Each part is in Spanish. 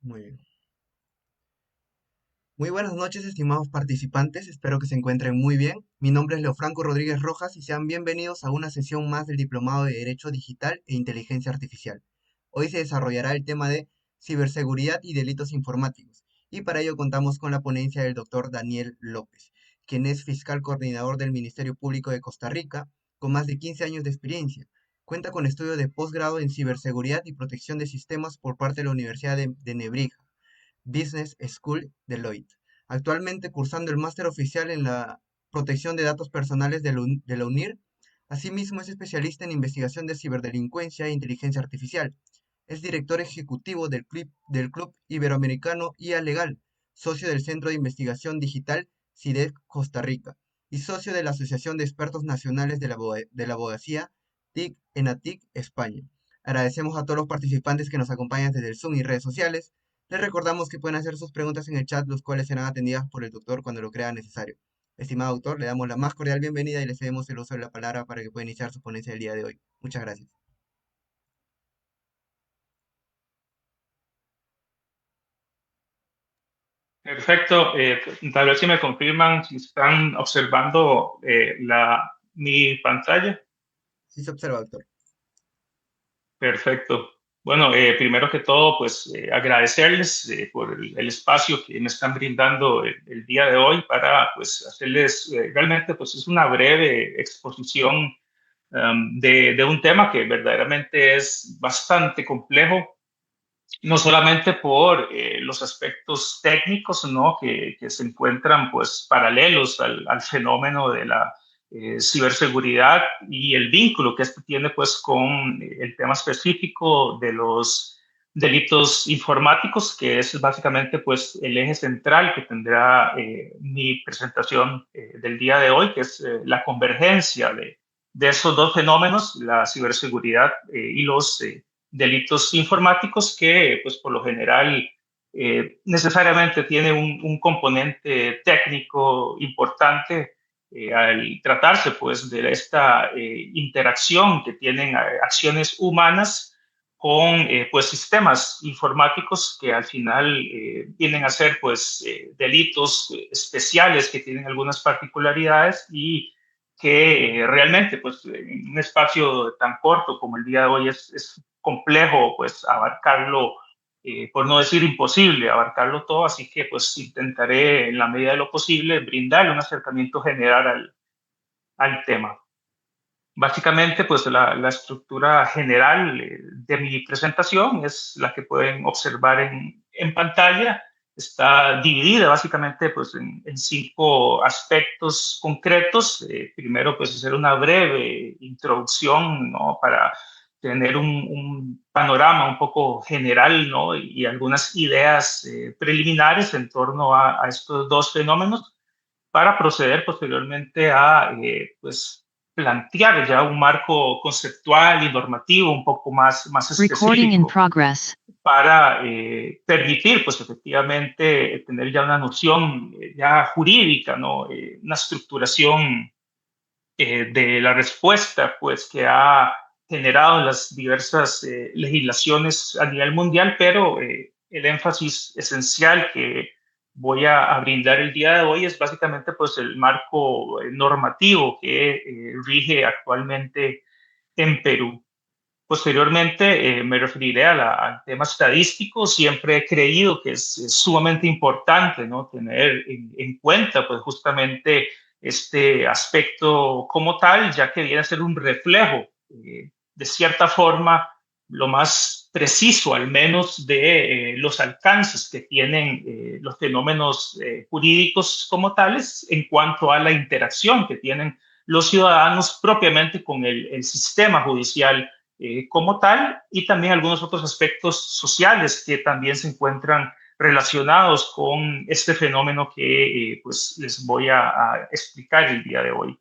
Muy bien. Muy buenas noches, estimados participantes. Espero que se encuentren muy bien. Mi nombre es Leofranco Rodríguez Rojas y sean bienvenidos a una sesión más del Diplomado de Derecho Digital e Inteligencia Artificial. Hoy se desarrollará el tema de ciberseguridad y delitos informáticos. Y para ello contamos con la ponencia del doctor Daniel López, quien es fiscal coordinador del Ministerio Público de Costa Rica, con más de 15 años de experiencia. Cuenta con estudio de posgrado en ciberseguridad y protección de sistemas por parte de la Universidad de Nebrija. Business School Deloitte, actualmente cursando el máster oficial en la protección de datos personales de la UNIR. Asimismo, es especialista en investigación de ciberdelincuencia e inteligencia artificial. Es director ejecutivo del Club Iberoamericano IA Legal, socio del Centro de Investigación Digital CIDEC Costa Rica y socio de la Asociación de Expertos Nacionales de la Abogacía TIC ENATIC España. Agradecemos a todos los participantes que nos acompañan desde el Zoom y redes sociales. Les recordamos que pueden hacer sus preguntas en el chat, los cuales serán atendidas por el doctor cuando lo crea necesario. Estimado doctor, le damos la más cordial bienvenida y le cedemos el uso de la palabra para que pueda iniciar su ponencia del día de hoy. Muchas gracias. Perfecto. Tal vez si me confirman si están observando mi pantalla. Sí se observa, doctor. Perfecto. Bueno, primero que todo, pues agradecerles por el espacio que me están brindando el día de hoy para pues hacerles, realmente pues es una breve exposición de un tema que verdaderamente es bastante complejo, no solamente por los aspectos técnicos, ¿no? Que se encuentran pues paralelos al fenómeno de la ciberseguridad y el vínculo que este tiene pues con el tema específico de los delitos informáticos, que es básicamente pues el eje central que tendrá mi presentación del día de hoy, que es la convergencia de esos dos fenómenos, la ciberseguridad y los delitos informáticos que, pues, por lo general, necesariamente tiene un componente técnico importante al tratarse, pues, de esta interacción que tienen acciones humanas con, pues, sistemas informáticos que al final vienen a ser, pues, delitos especiales que tienen algunas particularidades y que realmente, pues, en un espacio tan corto como el día de hoy es complejo, pues, abarcarlo, por no decir imposible, abarcarlo todo, así que, pues, intentaré, en la medida de lo posible, brindarle un acercamiento general al tema. Básicamente, pues, la estructura general de mi presentación es la que pueden observar en pantalla. Está dividida básicamente pues, en cinco aspectos concretos. Primero, pues hacer una breve introducción, ¿no? Para tener un panorama un poco general, ¿no? Y algunas ideas preliminares en torno a estos dos fenómenos para proceder posteriormente a pues, plantear ya un marco conceptual y normativo un poco más Recording in específico progress. para permitir, pues efectivamente, tener ya una noción ya jurídica, ¿no? Una estructuración de la respuesta, pues, que ha generado las diversas legislaciones a nivel mundial, pero el énfasis esencial que voy a brindar el día de hoy es básicamente, pues, el marco normativo que rige actualmente en Perú. Posteriormente me referiré al tema estadístico. Siempre he creído que es sumamente importante, ¿no? Tener en cuenta pues justamente este aspecto como tal, ya que viene a ser un reflejo, de cierta forma, lo más preciso al menos de los alcances que tienen los fenómenos jurídicos como tales en cuanto a la interacción que tienen los ciudadanos propiamente con el sistema judicial como tal, y también algunos otros aspectos sociales que también se encuentran relacionados con este fenómeno que pues les voy a explicar el día de hoy.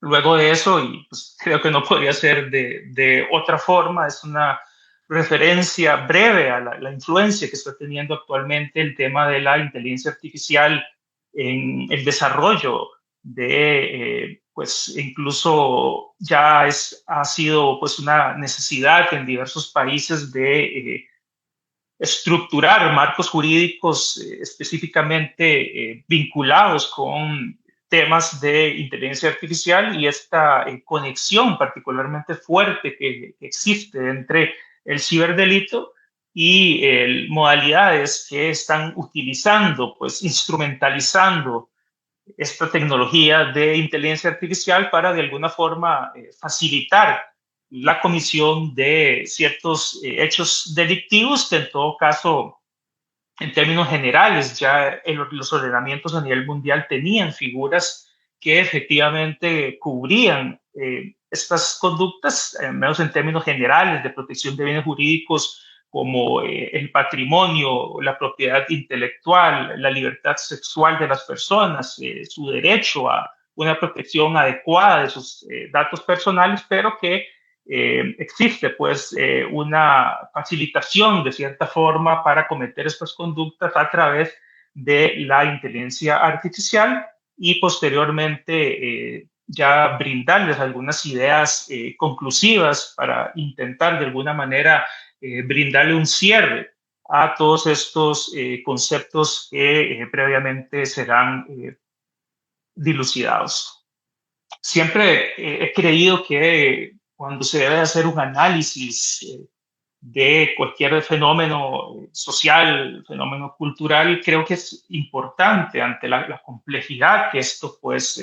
Luego de eso, y pues creo que no podría ser de otra forma, es una referencia breve a la influencia que está teniendo actualmente el tema de la inteligencia artificial en el desarrollo de, pues incluso ya ha sido pues una necesidad en diversos países de estructurar marcos jurídicos específicamente vinculados con temas de inteligencia artificial y esta conexión particularmente fuerte que existe entre el ciberdelito y modalidades que están utilizando, pues instrumentalizando esta tecnología de inteligencia artificial para de alguna forma facilitar la comisión de ciertos hechos delictivos que en todo caso, en términos generales, ya los ordenamientos a nivel mundial tenían figuras que efectivamente cubrían estas conductas, menos en términos generales de protección de bienes jurídicos como el patrimonio, la propiedad intelectual, la libertad sexual de las personas, su derecho a una protección adecuada de sus datos personales, pero que existe pues una facilitación de cierta forma para cometer estas conductas a través de la inteligencia artificial y posteriormente ya brindarles algunas ideas conclusivas para intentar de alguna manera brindarle un cierre a todos estos conceptos que previamente serán dilucidados. Siempre he creído que cuando se debe hacer un análisis de cualquier fenómeno social, fenómeno cultural, creo que es importante ante la complejidad que esto pues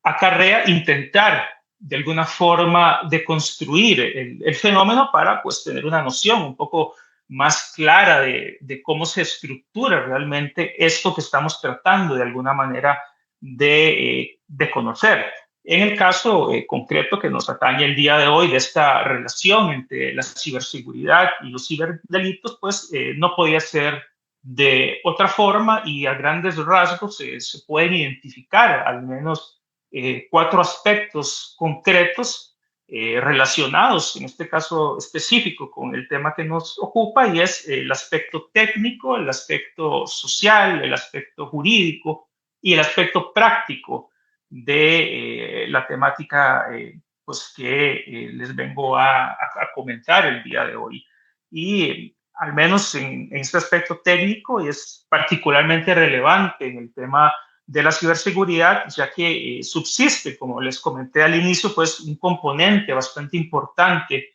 acarrea intentar de alguna forma de construir el fenómeno para pues tener una noción un poco más clara de cómo se estructura realmente esto que estamos tratando de alguna manera de conocer. En el caso concreto que nos atañe el día de hoy de esta relación entre la ciberseguridad y los ciberdelitos, pues no podía ser de otra forma y a grandes rasgos se pueden identificar al menos cuatro aspectos concretos relacionados, en este caso específico, con el tema que nos ocupa, y es el aspecto técnico, el aspecto social, el aspecto jurídico y el aspecto práctico de la temática pues que les vengo a comentar el día de hoy. Y al menos en este aspecto técnico, y es particularmente relevante en el tema de la ciberseguridad, ya que subsiste, como les comenté al inicio, pues un componente bastante importante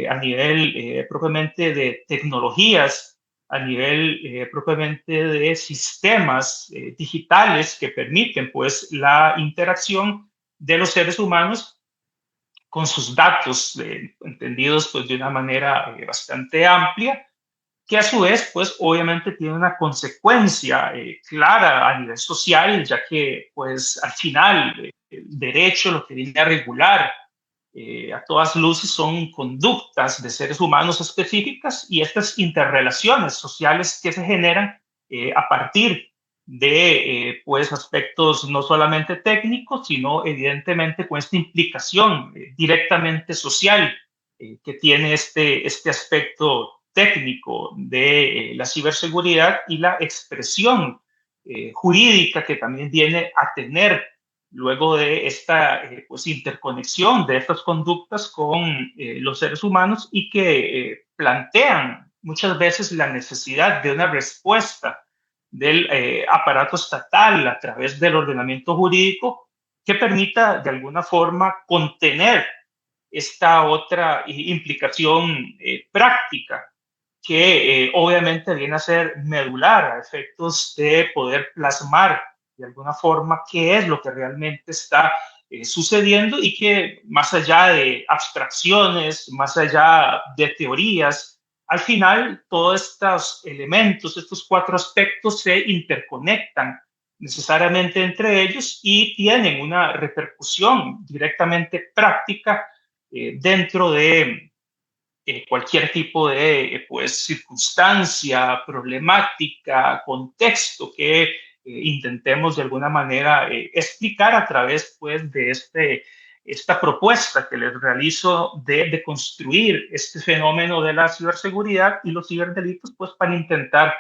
a nivel propiamente de tecnologías, a nivel propiamente de sistemas digitales que permiten pues la interacción de los seres humanos con sus datos, entendidos pues de una manera bastante amplia, que a su vez, pues obviamente tiene una consecuencia clara a nivel social, ya que pues al final el derecho lo que viene a regular a todas luces son conductas de seres humanos específicas y estas interrelaciones sociales que se generan a partir de pues aspectos no solamente técnicos, sino evidentemente con esta implicación directamente social que tiene este aspecto técnico de la ciberseguridad y la expresión jurídica que también viene a tener luego de esta pues, interconexión de estas conductas con los seres humanos y que plantean muchas veces la necesidad de una respuesta del aparato estatal a través del ordenamiento jurídico que permita de alguna forma contener esta otra implicación práctica que obviamente viene a ser medular a efectos de poder plasmar de alguna forma qué es lo que realmente está sucediendo y que más allá de abstracciones, más allá de teorías, al final todos estos elementos, estos cuatro aspectos se interconectan necesariamente entre ellos y tienen una repercusión directamente práctica dentro de cualquier tipo de pues, circunstancia, problemática, contexto que intentemos de alguna manera explicar a través pues, de esta propuesta que les realizo de construir este fenómeno de la ciberseguridad y los ciberdelitos pues, para intentar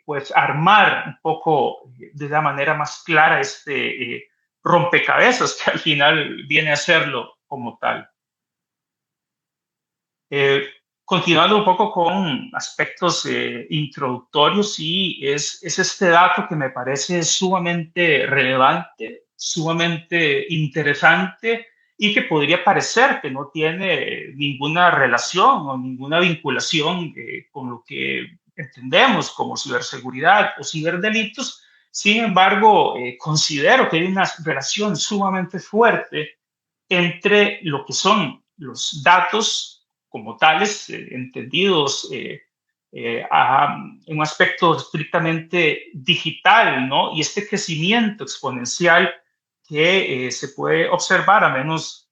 pues, armar un poco de la manera más clara este rompecabezas que al final viene a serlo como tal. Continuando un poco con aspectos introductorios, y es este dato que me parece sumamente relevante, sumamente interesante y que podría parecer que no tiene ninguna relación o ninguna vinculación con lo que entendemos como ciberseguridad o ciberdelitos. Sin embargo, considero que hay una relación sumamente fuerte entre lo que son los datos como tales, entendidos en un aspecto estrictamente digital, ¿no? Y este crecimiento exponencial que se puede observar, a menos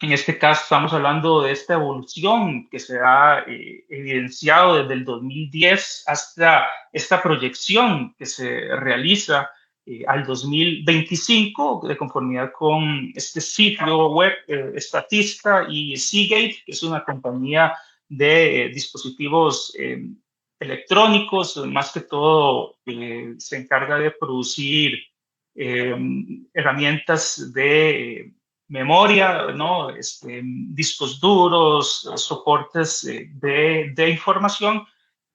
en este caso estamos hablando de esta evolución que se ha evidenciado desde el 2010 hasta esta proyección que se realiza al 2025, de conformidad con este sitio web Statista y Seagate, que es una compañía de dispositivos electrónicos, más que todo se encarga de producir eh, herramientas de memoria, ¿no? Discos duros, soportes de información,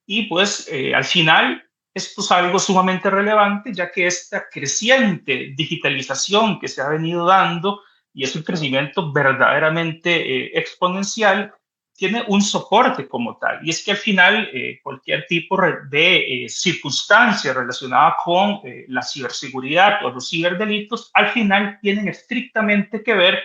y pues al final esto es algo sumamente relevante, ya que esta creciente digitalización que se ha venido dando, y es un crecimiento verdaderamente exponencial, tiene un soporte como tal. Y es que al final cualquier tipo de circunstancia relacionada con la ciberseguridad o los ciberdelitos, al final tienen estrictamente que ver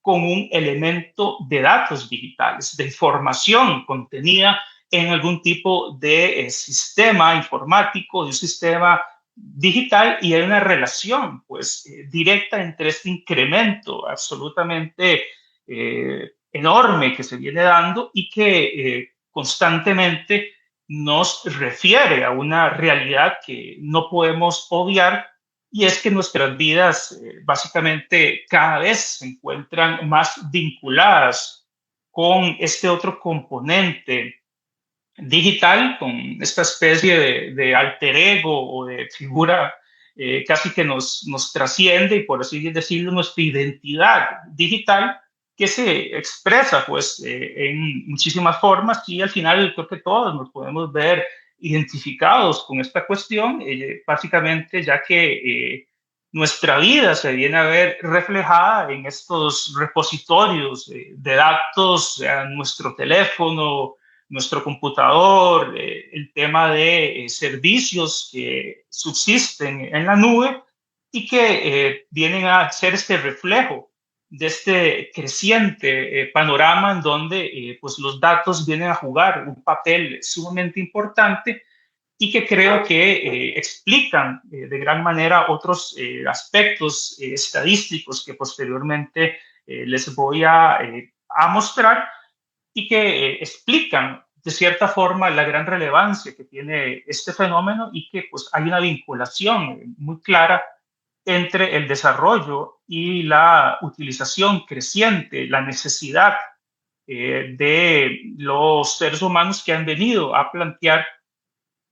con un elemento de datos digitales, de información contenida en algún tipo de sistema informático, de un sistema digital, y hay una relación pues directa entre este incremento absolutamente enorme que se viene dando y que constantemente nos refiere a una realidad que no podemos obviar, y es que nuestras vidas básicamente cada vez se encuentran más vinculadas con este otro componente digital, con esta especie de alter ego o de figura casi que nos trasciende, y por así decirlo, nuestra identidad digital, que se expresa pues en muchísimas formas, y al final creo que todos nos podemos ver identificados con esta cuestión, básicamente ya que nuestra vida se viene a ver reflejada en estos repositorios de datos, nuestro teléfono, nuestro computador, el tema de servicios que subsisten en la nube y que vienen a ser este reflejo de este creciente panorama en donde pues los datos vienen a jugar un papel sumamente importante, y que creo que explican de gran manera otros aspectos estadísticos que posteriormente les voy a mostrar, y que explican de cierta forma la gran relevancia que tiene este fenómeno, y que pues hay una vinculación muy clara entre el desarrollo y la utilización creciente, la necesidad de los seres humanos que han venido a plantear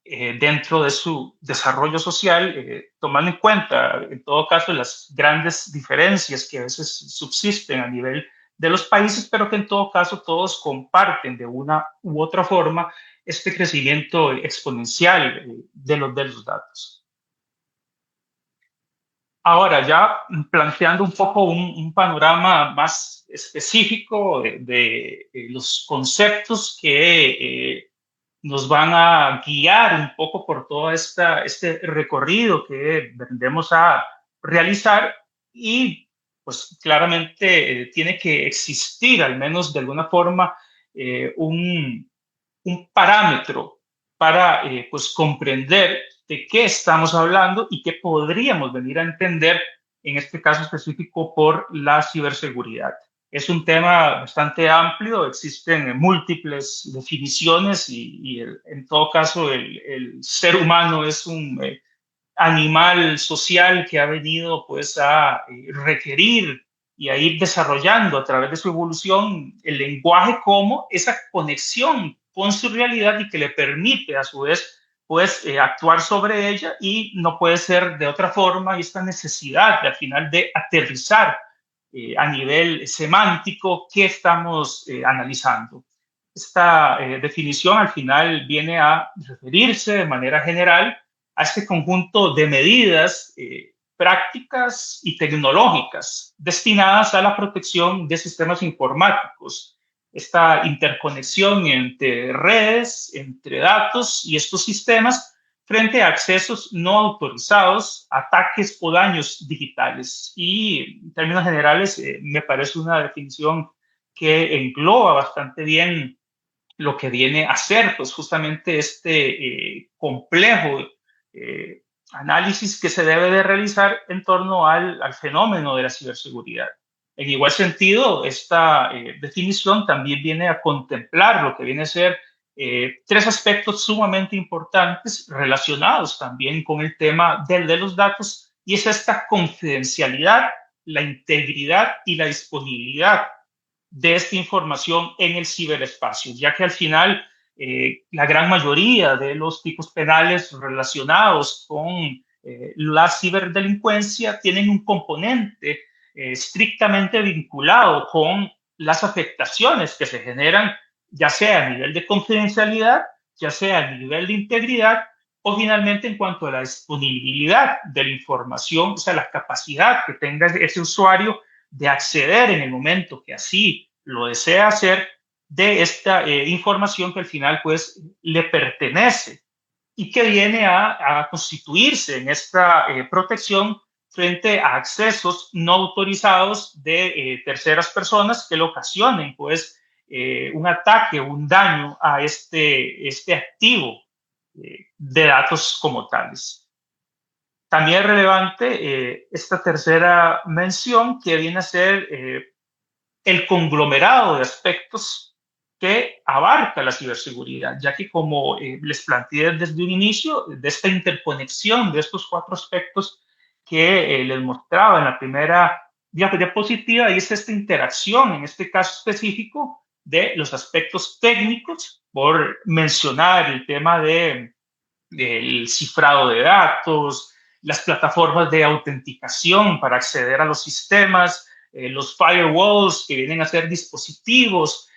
dentro de su desarrollo social, tomando en cuenta, en todo caso, las grandes diferencias que a veces subsisten a nivel de los países, pero que en todo caso todos comparten de una u otra forma este crecimiento exponencial de los datos. Ahora, ya planteando un poco un panorama más específico de los conceptos que nos van a guiar un poco por todo este recorrido que vendremos a realizar, y pues claramente tiene que existir, al menos de alguna forma, un parámetro para pues comprender de qué estamos hablando y qué podríamos venir a entender en este caso específico por la ciberseguridad. Es un tema bastante amplio, existen múltiples definiciones, y en todo caso el ser humano es un animal social que ha venido pues a requerir y a ir desarrollando a través de su evolución el lenguaje como esa conexión con su realidad, y que le permite a su vez pues actuar sobre ella, y no puede ser de otra forma, y esta necesidad de, al final, de aterrizar a nivel semántico qué estamos analizando. esta definición al final viene a referirse de manera general a este conjunto de medidas prácticas y tecnológicas destinadas a la protección de sistemas informáticos, esta interconexión entre redes, entre datos y estos sistemas frente a accesos no autorizados, ataques o daños digitales. Y en términos generales, me parece una definición que engloba bastante bien lo que viene a ser, pues justamente este complejo eh, análisis que se debe de realizar en torno al fenómeno de la ciberseguridad. En igual sentido, esta definición también viene a contemplar lo que viene a ser tres aspectos sumamente importantes relacionados también con el tema de los datos, y es esta confidencialidad, la integridad y la disponibilidad de esta información en el ciberespacio, ya que al final la gran mayoría de los tipos penales relacionados con la ciberdelincuencia tienen un componente estrictamente vinculado con las afectaciones que se generan, ya sea a nivel de confidencialidad, ya sea a nivel de integridad, o finalmente en cuanto a la disponibilidad de la información, o sea, la capacidad que tenga ese usuario de acceder en el momento que así lo desea hacer de esta información que al final pues le pertenece y que viene a constituirse en esta protección frente a accesos no autorizados de terceras personas que le ocasionen pues un ataque, un daño a este activo de datos como tales. También es relevante esta tercera mención que viene a ser el conglomerado de aspectos que abarca la ciberseguridad, ya que como les planteé desde un inicio, de esta interconexión de estos cuatro aspectos que les mostraba en la primera diapositiva, y es esta interacción, en este caso específico, de los aspectos técnicos, por mencionar el tema del cifrado de datos, las plataformas de autenticación para acceder a los sistemas, los firewalls que vienen a ser dispositivos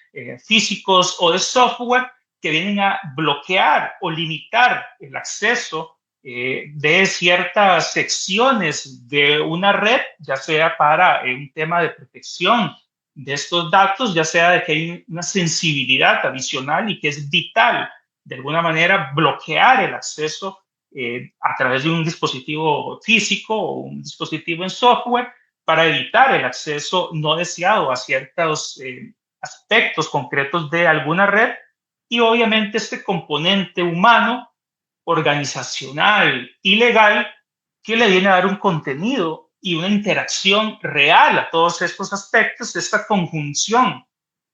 físicos o de software que vienen a bloquear o limitar el acceso de ciertas secciones de una red, ya sea para un tema de protección de estos datos, ya sea de que hay una sensibilidad adicional y que es vital de alguna manera bloquear el acceso a través de un dispositivo físico o un dispositivo en software para evitar el acceso no deseado a ciertos aspectos concretos de alguna red. Y obviamente este componente humano, organizacional y legal que le viene a dar un contenido y una interacción real a todos estos aspectos, esta conjunción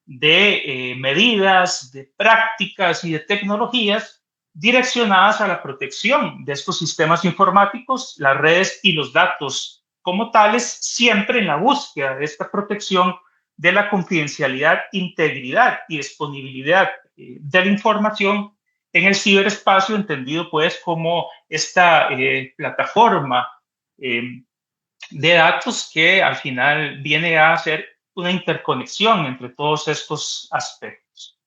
de medidas, de prácticas y de tecnologías direccionadas a la protección de estos sistemas informáticos, las redes y los datos como tales, siempre en la búsqueda de esta protección de la confidencialidad, integridad y disponibilidad de la información en el ciberespacio, entendido pues como esta plataforma de datos que al final viene a ser una interconexión entre todos estos aspectos.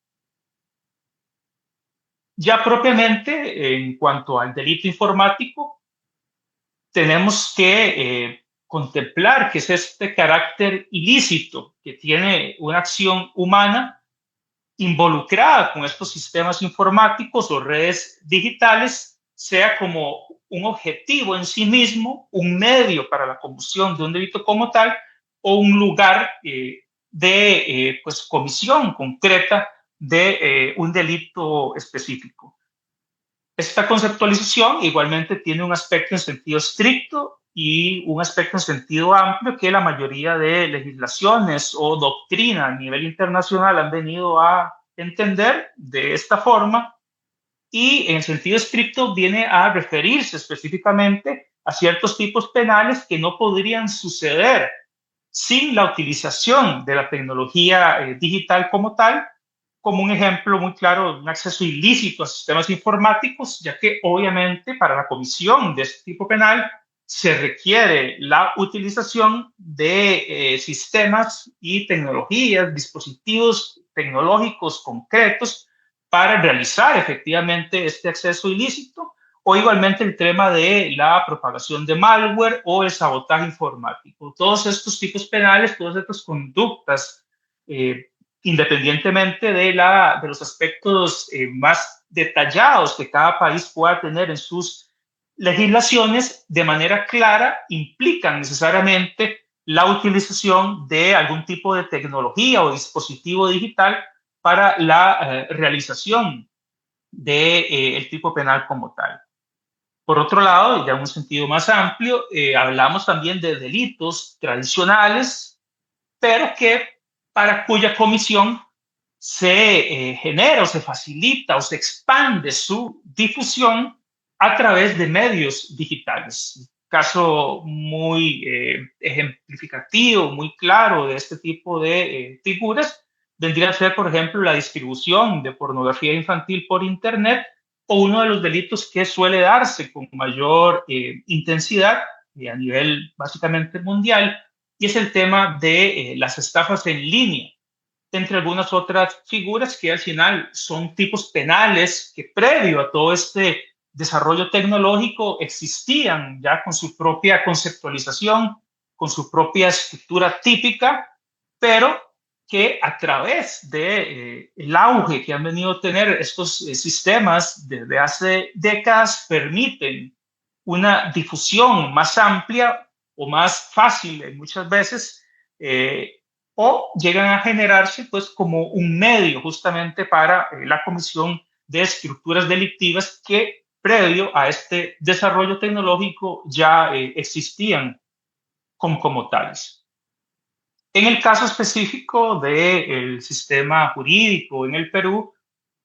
Ya propiamente, en cuanto al delito informático, tenemos que contemplar que es este carácter ilícito que tiene una acción humana involucrada con estos sistemas informáticos o redes digitales, sea como un objetivo en sí mismo, un medio para la comisión de un delito como tal, o un lugar de pues, comisión concreta de un delito específico. Esta conceptualización igualmente tiene un aspecto en sentido estricto y un aspecto en sentido amplio que la mayoría de legislaciones o doctrina a nivel internacional han venido a entender de esta forma, y en sentido estricto viene a referirse específicamente a ciertos tipos penales que no podrían suceder sin la utilización de la tecnología digital como tal, como un ejemplo muy claro de un acceso ilícito a sistemas informáticos, ya que obviamente para la comisión de este tipo penal se requiere la utilización de sistemas y tecnologías, dispositivos tecnológicos concretos para realizar efectivamente este acceso ilícito, o igualmente el tema de la propagación de malware o el sabotaje informático. Todos estos tipos penales, todas estas conductas, independientemente de los aspectos más detallados que cada país pueda tener en sus legislaciones, de manera clara implican necesariamente la utilización de algún tipo de tecnología o dispositivo digital para la realización del tipo penal como tal. Por otro lado, ya en un sentido más amplio, hablamos también de delitos tradicionales, pero que para cuya comisión se genera o se facilita o se expande su difusión a través de medios digitales. Un caso muy ejemplificativo, muy claro de este tipo de figuras vendría a ser, por ejemplo, la distribución de pornografía infantil por Internet, o uno de los delitos que suele darse con mayor intensidad a nivel básicamente mundial, y es el tema de las estafas en línea, entre algunas otras figuras que al final son tipos penales que previo a todo este desarrollo tecnológico existían ya con su propia conceptualización, con su propia estructura típica, pero que a través de el auge que han venido a tener estos sistemas desde hace décadas permiten una difusión más amplia o más fácil muchas veces, o llegan a generarse pues como un medio justamente para la comisión de estructuras delictivas que previo a este desarrollo tecnológico ya existían como tales. En el caso específico del sistema jurídico en el Perú,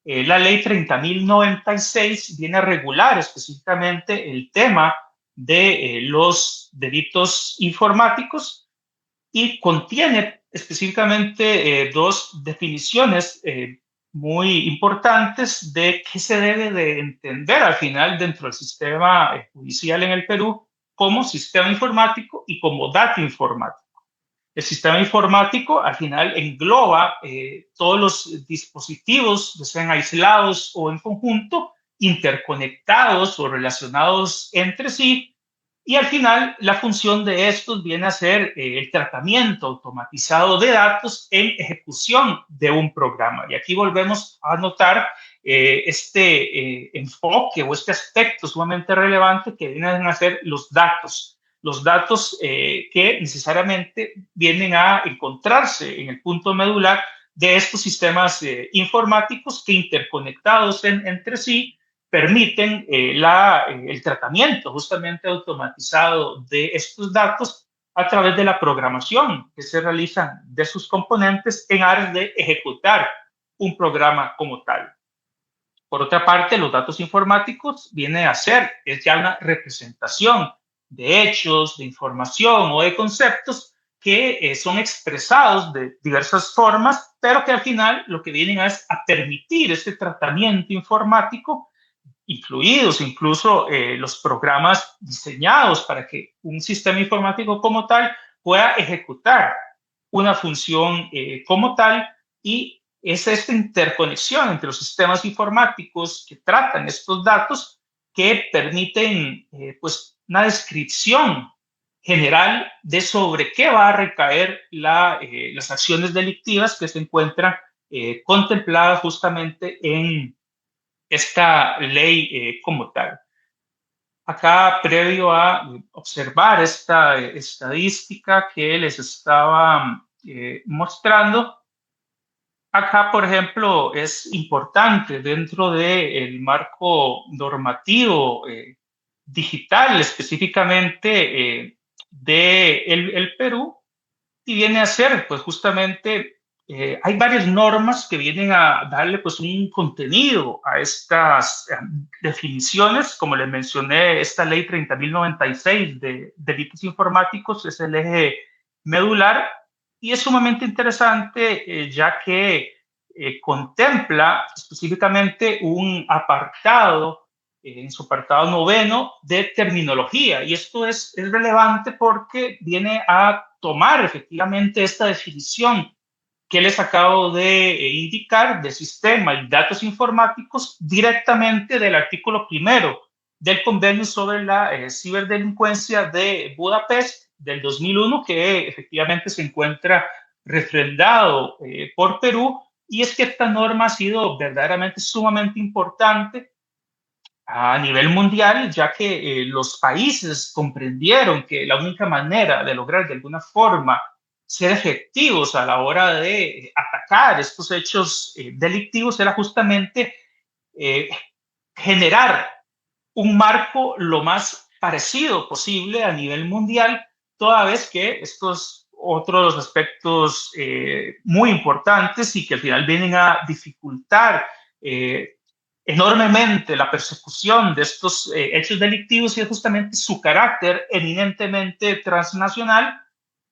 la ley 30.096 viene a regular específicamente el tema de los delitos informáticos y contiene específicamente dos definiciones muy importantes de qué se debe de entender al final dentro del sistema judicial en el Perú como sistema informático y como dato informático. El sistema informático al final engloba todos los dispositivos, ya sean aislados o en conjunto, interconectados o relacionados entre sí, y al final la función de estos viene a ser el tratamiento automatizado de datos en ejecución de un programa. Y aquí volvemos a notar este enfoque o este aspecto sumamente relevante que vienen a ser los datos que necesariamente vienen a encontrarse en el punto medular de estos sistemas informáticos que interconectados entre sí permiten el tratamiento justamente automatizado de estos datos a través de la programación que se realizan de sus componentes en aras de ejecutar un programa como tal. Por otra parte, los datos informáticos vienen a ser, es ya una representación de hechos, de información o de conceptos que son expresados de diversas formas, pero que al final lo que vienen es a permitir este tratamiento informático, incluidos incluso los programas diseñados para que un sistema informático como tal pueda ejecutar una función como tal, y es esta interconexión entre los sistemas informáticos que tratan estos datos que permiten pues una descripción general de sobre qué va a recaer las acciones delictivas que se encuentran contempladas justamente en esta ley como tal. Acá, previo a observar esta estadística que les estaba mostrando, acá, por ejemplo, es importante dentro del marco normativo digital, específicamente de el Perú, y viene a ser, pues justamente, hay varias normas que vienen a darle pues un contenido a estas definiciones. Como les mencioné, esta ley 30.096 de delitos informáticos es el eje medular y es sumamente interesante ya que contempla específicamente un apartado, en su apartado noveno, de terminología. Y esto es relevante porque viene a tomar efectivamente esta definición que les acabo de indicar del sistema y datos informáticos directamente del artículo primero del Convenio sobre la Ciberdelincuencia de Budapest del 2001, que efectivamente se encuentra refrendado por Perú. Y es que esta norma ha sido verdaderamente sumamente importante a nivel mundial, ya que los países comprendieron que la única manera de lograr de alguna forma ser efectivos a la hora de atacar estos hechos delictivos era justamente eh, generar un marco lo más parecido posible a nivel mundial, toda vez que estos otros aspectos muy importantes y que al final vienen a dificultar enormemente la persecución de estos hechos delictivos y es justamente su carácter eminentemente transnacional.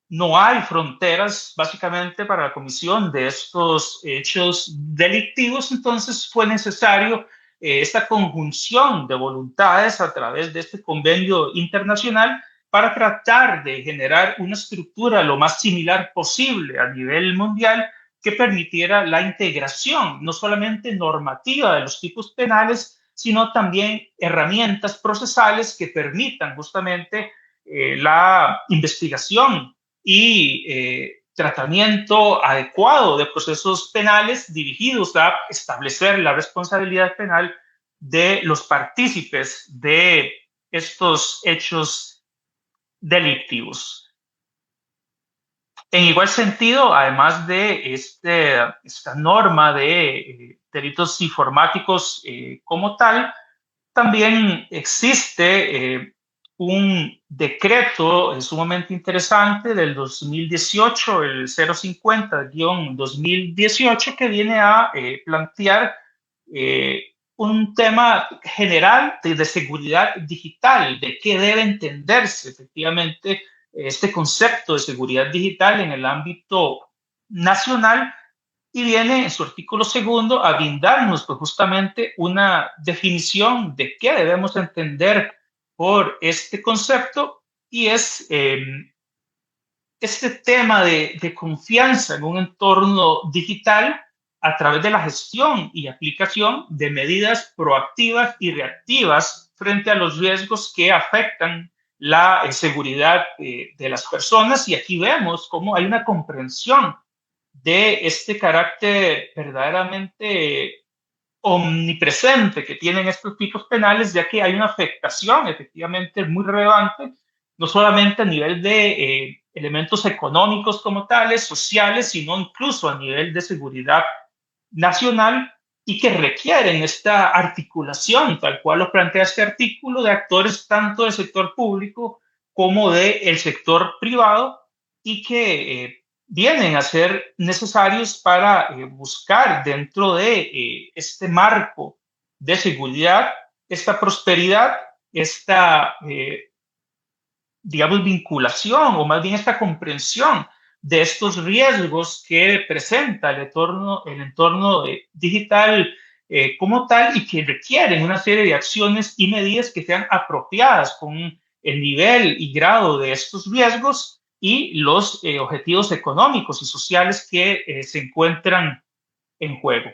No hay fronteras básicamente para la comisión de estos hechos delictivos, entonces fue necesario esta conjunción de voluntades a través de este convenio internacional para tratar de generar una estructura lo más similar posible a nivel mundial que permitiera la integración, no solamente normativa de los tipos penales, sino también herramientas procesales que permitan justamente la investigación y tratamiento adecuado de procesos penales dirigidos a establecer la responsabilidad penal de los partícipes de estos hechos delictivos. En igual sentido, además de esta norma de delitos informáticos como tal, también existe un decreto sumamente interesante del 2018, el 050-2018, que viene a plantear un tema general de seguridad digital, de qué debe entenderse efectivamente este concepto de seguridad digital en el ámbito nacional y viene en su artículo segundo a brindarnos pues, justamente una definición de qué debemos entender por este concepto y es este tema de confianza en un entorno digital a través de la gestión y aplicación de medidas proactivas y reactivas frente a los riesgos que afectan la seguridad de las personas. Y aquí vemos cómo hay una comprensión de este carácter verdaderamente omnipresente que tienen estos tipos penales, ya que hay una afectación efectivamente muy relevante, no solamente a nivel de elementos económicos como tales, sociales, sino incluso a nivel de seguridad nacional y que requieren esta articulación, tal cual lo plantea este artículo, de actores tanto del sector público como del sector privado y que vienen a ser necesarios para buscar dentro de este marco de seguridad, esta prosperidad, esta, digamos, vinculación o más bien esta comprensión de estos riesgos que presenta el entorno digital como tal y que requieren una serie de acciones y medidas que sean apropiadas con el nivel y grado de estos riesgos y los objetivos económicos y sociales que se encuentran en juego.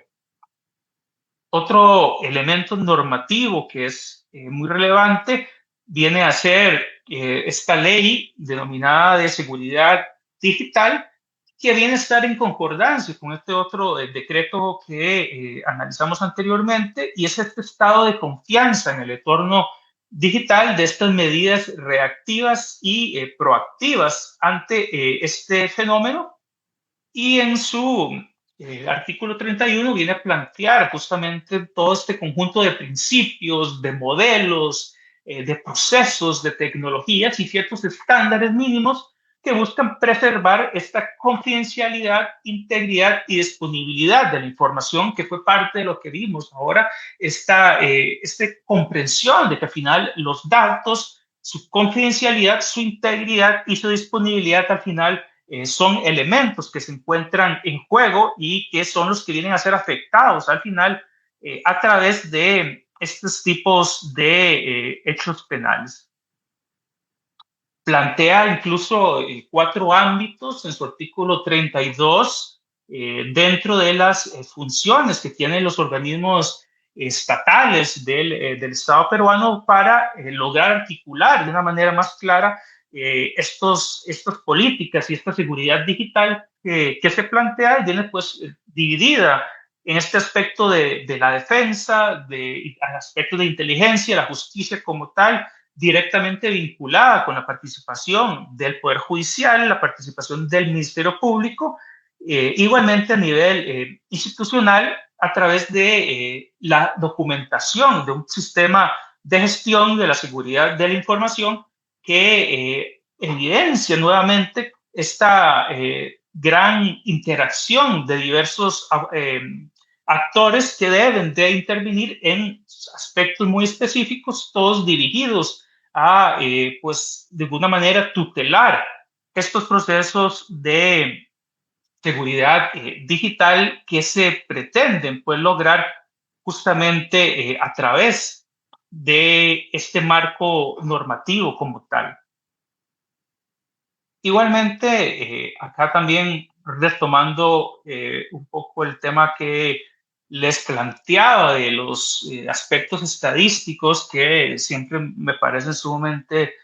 Otro elemento normativo que es muy relevante viene a ser esta ley denominada de seguridad digital, que viene a estar en concordancia con este otro decreto que analizamos anteriormente, y es este estado de confianza en el entorno digital de estas medidas reactivas y proactivas ante este fenómeno. Y en su artículo 31 viene a plantear justamente todo este conjunto de principios, de modelos, de procesos, de tecnologías y ciertos estándares mínimos que buscan preservar esta confidencialidad, integridad y disponibilidad de la información, que fue parte de lo que vimos ahora, esta comprensión de que al final los datos, su confidencialidad, su integridad y su disponibilidad al final son elementos que se encuentran en juego y que son los que vienen a ser afectados al final a través de estos tipos de hechos penales. Plantea incluso 4 ámbitos en su artículo 32 dentro de las funciones que tienen los organismos estatales del Estado peruano para lograr articular de una manera más clara estas políticas y esta seguridad digital que se plantea y viene pues dividida en este aspecto de la defensa, de aspectos de inteligencia, la justicia como tal, directamente vinculada con la participación del Poder Judicial, la participación del Ministerio Público, igualmente a nivel institucional a través de la documentación de un sistema de gestión de la seguridad de la información que evidencia nuevamente esta gran interacción de diversos actores que deben de intervenir en aspectos muy específicos, todos dirigidos a, pues, de alguna manera tutelar estos procesos de seguridad digital que se pretenden pues lograr justamente a través de este marco normativo como tal. Igualmente, acá también retomando un poco el tema que les planteaba de los aspectos estadísticos que siempre me parecen sumamente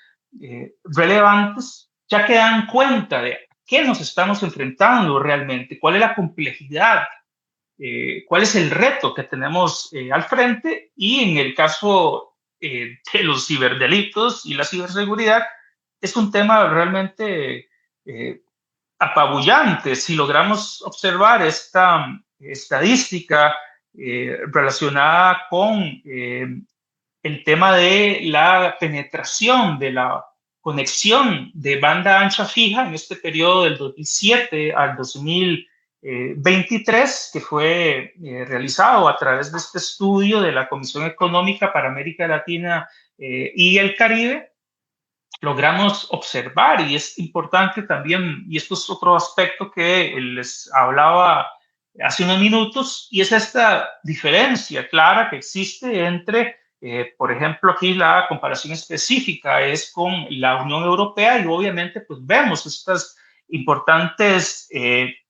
relevantes, ya que dan cuenta de qué nos estamos enfrentando realmente, cuál es la complejidad, cuál es el reto que tenemos al frente y en el caso de los ciberdelitos y la ciberseguridad, es un tema realmente apabullante. Si logramos observar esta estadística relacionada con el tema de la penetración de la conexión de banda ancha fija en este periodo del 2007 al 2023, que fue realizado a través de este estudio de la Comisión Económica para América Latina y el Caribe, logramos observar, y es importante también, y esto es otro aspecto que les hablaba hace unos minutos, y es esta diferencia clara que existe entre, por ejemplo, aquí la comparación específica es con la Unión Europea y obviamente pues vemos estas importantes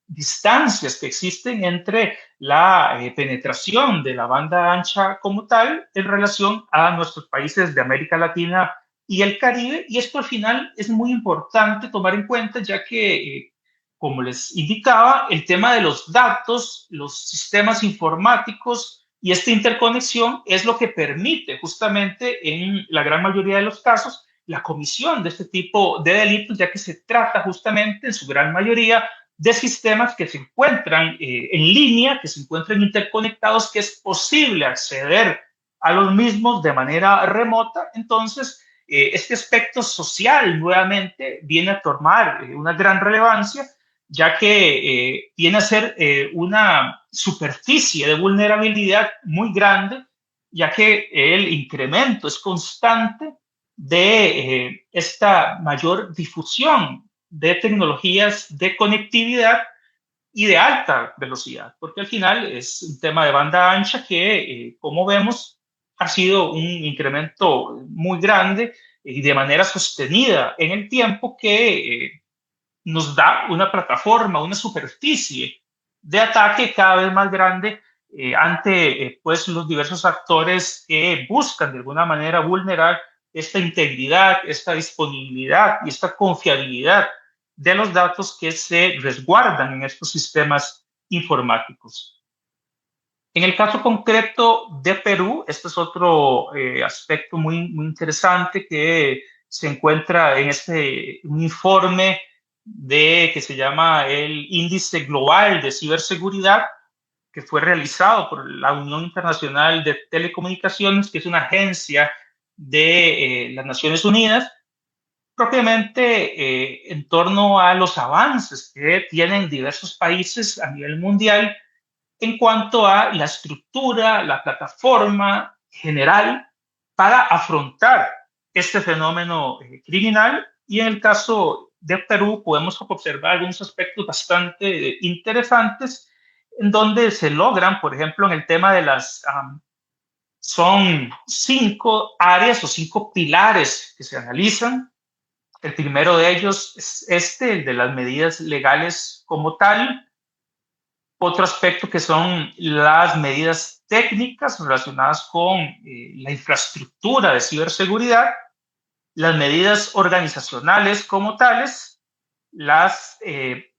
distancias que existen entre la penetración de la banda ancha como tal en relación a nuestros países de América Latina y el Caribe, y esto al final es muy importante tomar en cuenta, ya que, como les indicaba, el tema de los datos, los sistemas informáticos y esta interconexión es lo que permite justamente en la gran mayoría de los casos la comisión de este tipo de delitos, ya que se trata justamente en su gran mayoría de sistemas que se encuentran en línea, que se encuentran interconectados, que es posible acceder a los mismos de manera remota. Entonces, este aspecto social nuevamente viene a tomar una gran relevancia, ya que viene a ser una superficie de vulnerabilidad muy grande, ya que el incremento es constante de esta mayor difusión de tecnologías de conectividad y de alta velocidad, porque al final es un tema de banda ancha que, como vemos, ha sido un incremento muy grande y de manera sostenida en el tiempo que nos da una plataforma, una superficie de ataque cada vez más grande ante pues los diversos actores que buscan de alguna manera vulnerar esta integridad, esta disponibilidad y esta confiabilidad de los datos que se resguardan en estos sistemas informáticos. En el caso concreto de Perú, este es otro aspecto muy interesante que se encuentra en este un informe que se llama el Índice Global de Ciberseguridad, que fue realizado por la Unión Internacional de Telecomunicaciones, que es una agencia de las Naciones Unidas, propiamente en torno a los avances que tienen diversos países a nivel mundial en cuanto a la estructura, la plataforma general para afrontar este fenómeno criminal. Y en el caso de Perú podemos observar algunos aspectos bastante interesantes en donde se logran, por ejemplo, en el tema de son 5 áreas o 5 pilares que se analizan. El primero de ellos es el de las medidas legales como tal. Otro aspecto que son las medidas técnicas relacionadas con la infraestructura de ciberseguridad, las medidas organizacionales como tales, las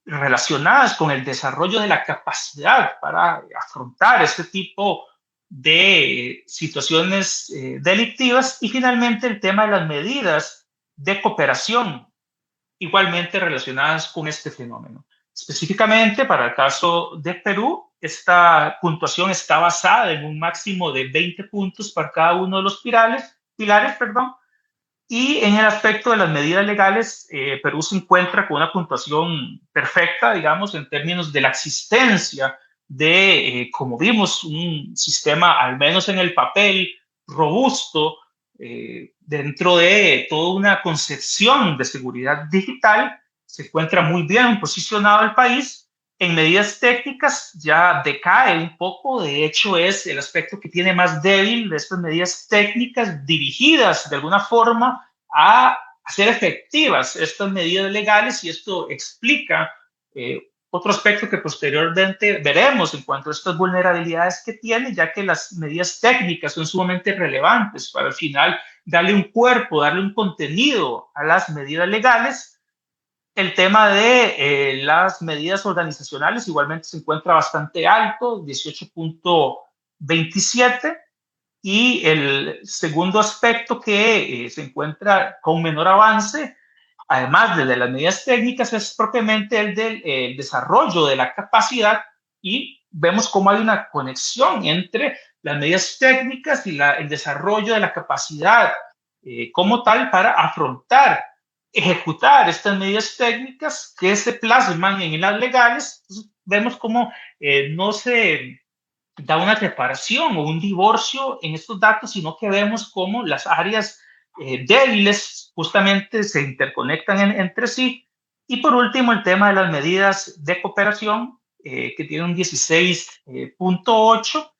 relacionadas con el desarrollo de la capacidad para afrontar este tipo de situaciones delictivas y finalmente el tema de las medidas de cooperación igualmente relacionadas con este fenómeno. Específicamente para el caso de Perú, esta puntuación está basada en un máximo de 20 puntos para cada uno de los pilares, perdón, y en el aspecto de las medidas legales, Perú se encuentra con una puntuación perfecta, digamos, en términos de la existencia de, como vimos, un sistema, al menos en el papel, robusto, dentro de toda una concepción de seguridad digital. Se encuentra muy bien posicionado el país. En medidas técnicas ya decae un poco, de hecho es el aspecto que tiene más débil de estas medidas técnicas dirigidas de alguna forma a hacer efectivas estas medidas legales y esto explica otro aspecto que posteriormente veremos en cuanto a estas vulnerabilidades que tiene, ya que las medidas técnicas son sumamente relevantes para al final darle un cuerpo, darle un contenido a las medidas legales. El tema de las medidas organizacionales igualmente se encuentra bastante alto, 18.27. Y el segundo aspecto que se encuentra con menor avance, además de las medidas técnicas, es propiamente el del desarrollo de la capacidad y vemos cómo hay una conexión entre las medidas técnicas y el desarrollo de la capacidad como tal para afrontar, ejecutar estas medidas técnicas que se plasman en las legales. Entonces, vemos cómo no se da una separación o un divorcio en estos datos, sino que vemos cómo las áreas débiles justamente se interconectan entre sí. Y por último, el tema de las medidas de cooperación, que tiene un 16.8,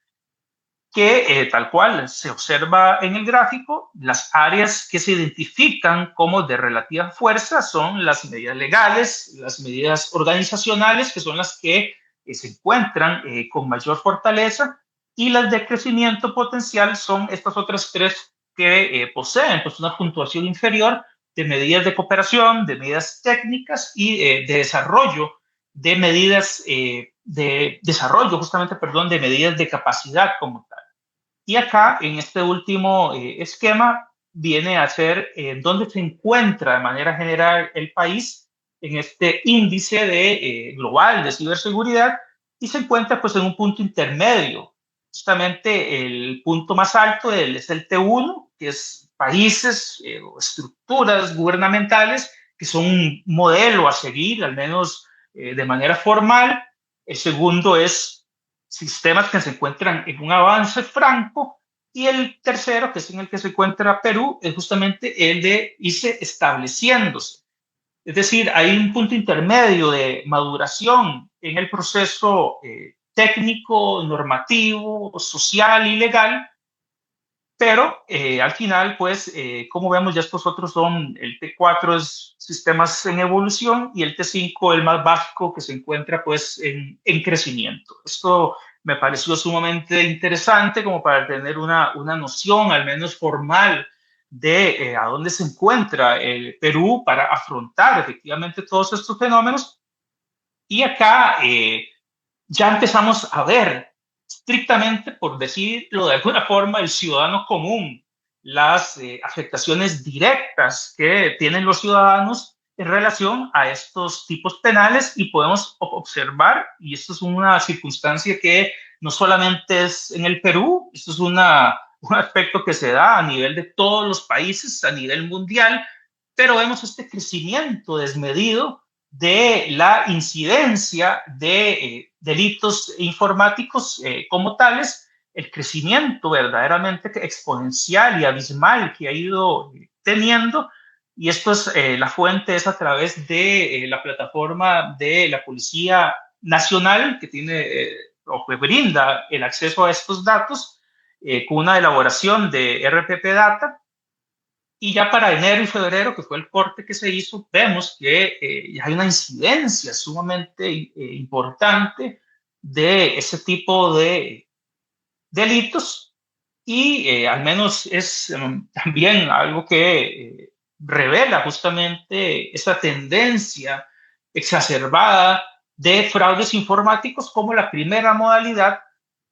que tal cual se observa en el gráfico, las áreas que se identifican como de relativa fuerza son las medidas legales, las medidas organizacionales, que son las que se encuentran con mayor fortaleza, y las de crecimiento potencial son estas otras tres que poseen pues, una puntuación inferior de medidas de cooperación, de medidas técnicas y de desarrollo de medidas de desarrollo, justamente, perdón, de medidas de capacidad como tal. Y acá, en este último esquema, viene a ser dónde se encuentra de manera general el país en este índice global de ciberseguridad y se encuentra pues en un punto intermedio. Justamente el punto más alto es el T1, que es países o estructuras gubernamentales que son un modelo a seguir, al menos de manera formal. El segundo es sistemas que se encuentran en un avance franco y el tercero, que es en el que se encuentra Perú, es justamente el de irse estableciéndose. Es decir, hay un punto intermedio de maduración en el proceso técnico, normativo, social y legal, pero al final, pues, como vemos, ya estos otros son, el T4 es sistemas en evolución y el T5 el más básico que se encuentra pues en crecimiento. Esto me pareció sumamente interesante como para tener una noción, al menos formal, de a dónde se encuentra el Perú para afrontar efectivamente todos estos fenómenos. Y acá ya empezamos a ver estrictamente, por decirlo de alguna forma, el ciudadano común, las afectaciones directas que tienen los ciudadanos en relación a estos tipos penales y podemos observar, y esto es una circunstancia que no solamente es en el Perú, esto es un aspecto que se da a nivel de todos los países, a nivel mundial, pero vemos este crecimiento desmedido de la incidencia de delitos informáticos como tales, el crecimiento verdaderamente exponencial y abismal que ha ido teniendo. Y esto es, la fuente es a través de la plataforma de la Policía Nacional, que tiene o que brinda el acceso a estos datos con una elaboración de RPP Data. Y ya para enero y febrero, que fue el corte que se hizo, vemos que ya hay una incidencia sumamente importante de ese tipo de delitos y al menos es también algo que revela justamente esa tendencia exacerbada de fraudes informáticos como la primera modalidad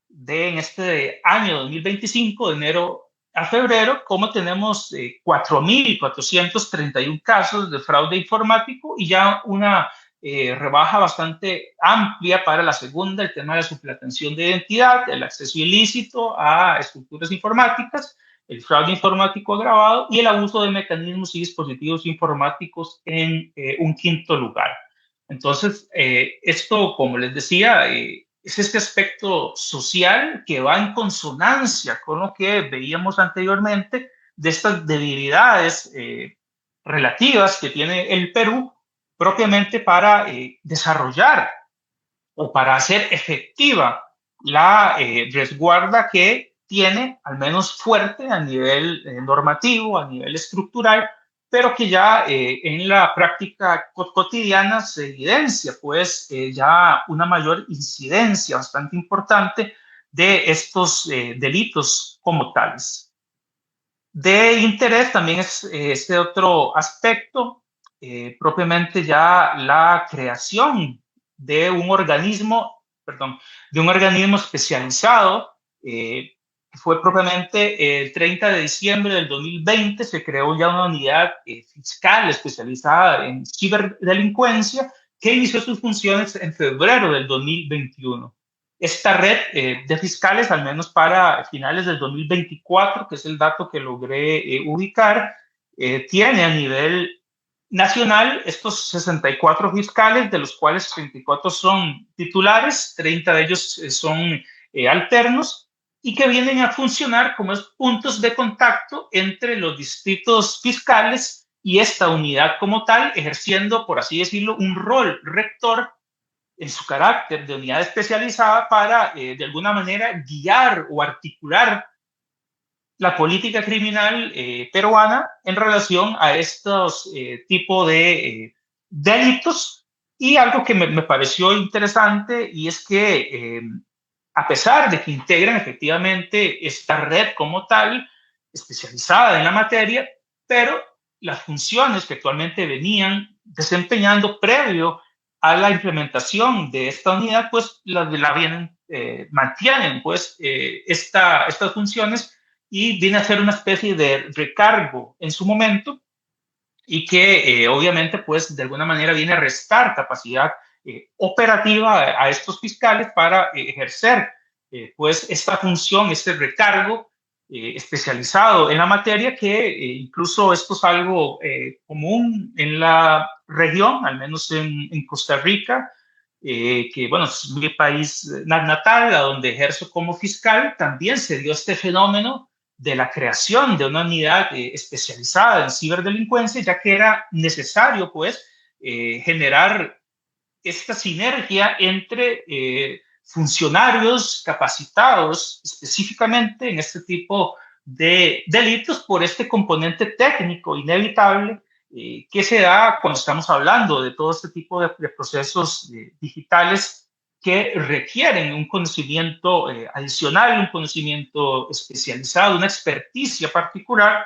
de en este año 2025, de enero a febrero, como tenemos 4.431 casos de fraude informático y ya una rebaja bastante amplia para la segunda, el tema de la suplantación de identidad, el acceso ilícito a estructuras informáticas, el fraude informático agravado y el abuso de mecanismos y dispositivos informáticos en un quinto lugar. Entonces, esto, como les decía, es este aspecto social que va en consonancia con lo que veíamos anteriormente de estas debilidades relativas que tiene el Perú propiamente para desarrollar o para hacer efectiva la resguarda que tiene, al menos fuerte a nivel normativo, a nivel estructural, pero que ya en la práctica cotidiana se evidencia, pues ya una mayor incidencia bastante importante de estos delitos como tales. De interés también es este otro aspecto, propiamente ya la creación de un organismo, perdón, de un organismo especializado, que fue propiamente el 30 de diciembre del 2020, se creó ya una unidad fiscal especializada en ciberdelincuencia que inició sus funciones en febrero del 2021. Esta red de fiscales, al menos para finales del 2024, que es el dato que logré ubicar, tiene a nivel nacional estos 64 fiscales, de los cuales 34 son titulares, 30 de ellos son alternos, y que vienen a funcionar como puntos de contacto entre los distritos fiscales y esta unidad como tal, ejerciendo, por así decirlo, un rol rector en su carácter de unidad especializada para, de alguna manera, guiar o articular la política criminal peruana en relación a estos tipos de delitos. Y algo que me pareció interesante y es que a pesar de que integran efectivamente esta red como tal, especializada en la materia, pero las funciones que actualmente venían desempeñando previo a la implementación de esta unidad, pues la vienen, mantienen pues estas funciones y viene a ser una especie de recargo en su momento y que obviamente pues de alguna manera viene a restar capacidad operativa a estos fiscales para ejercer pues esta función, este recargo especializado en la materia que incluso esto es algo común en la región, al menos en Costa Rica, que bueno, es mi país natal, a donde ejerzo como fiscal, también se dio este fenómeno de la creación de una unidad especializada en ciberdelincuencia, ya que era necesario, pues, generar esta sinergia entre funcionarios capacitados específicamente en este tipo de delitos por este componente técnico inevitable que se da cuando estamos hablando de todo este tipo de procesos digitales que requieren un conocimiento adicional, un conocimiento especializado, una experticia particular,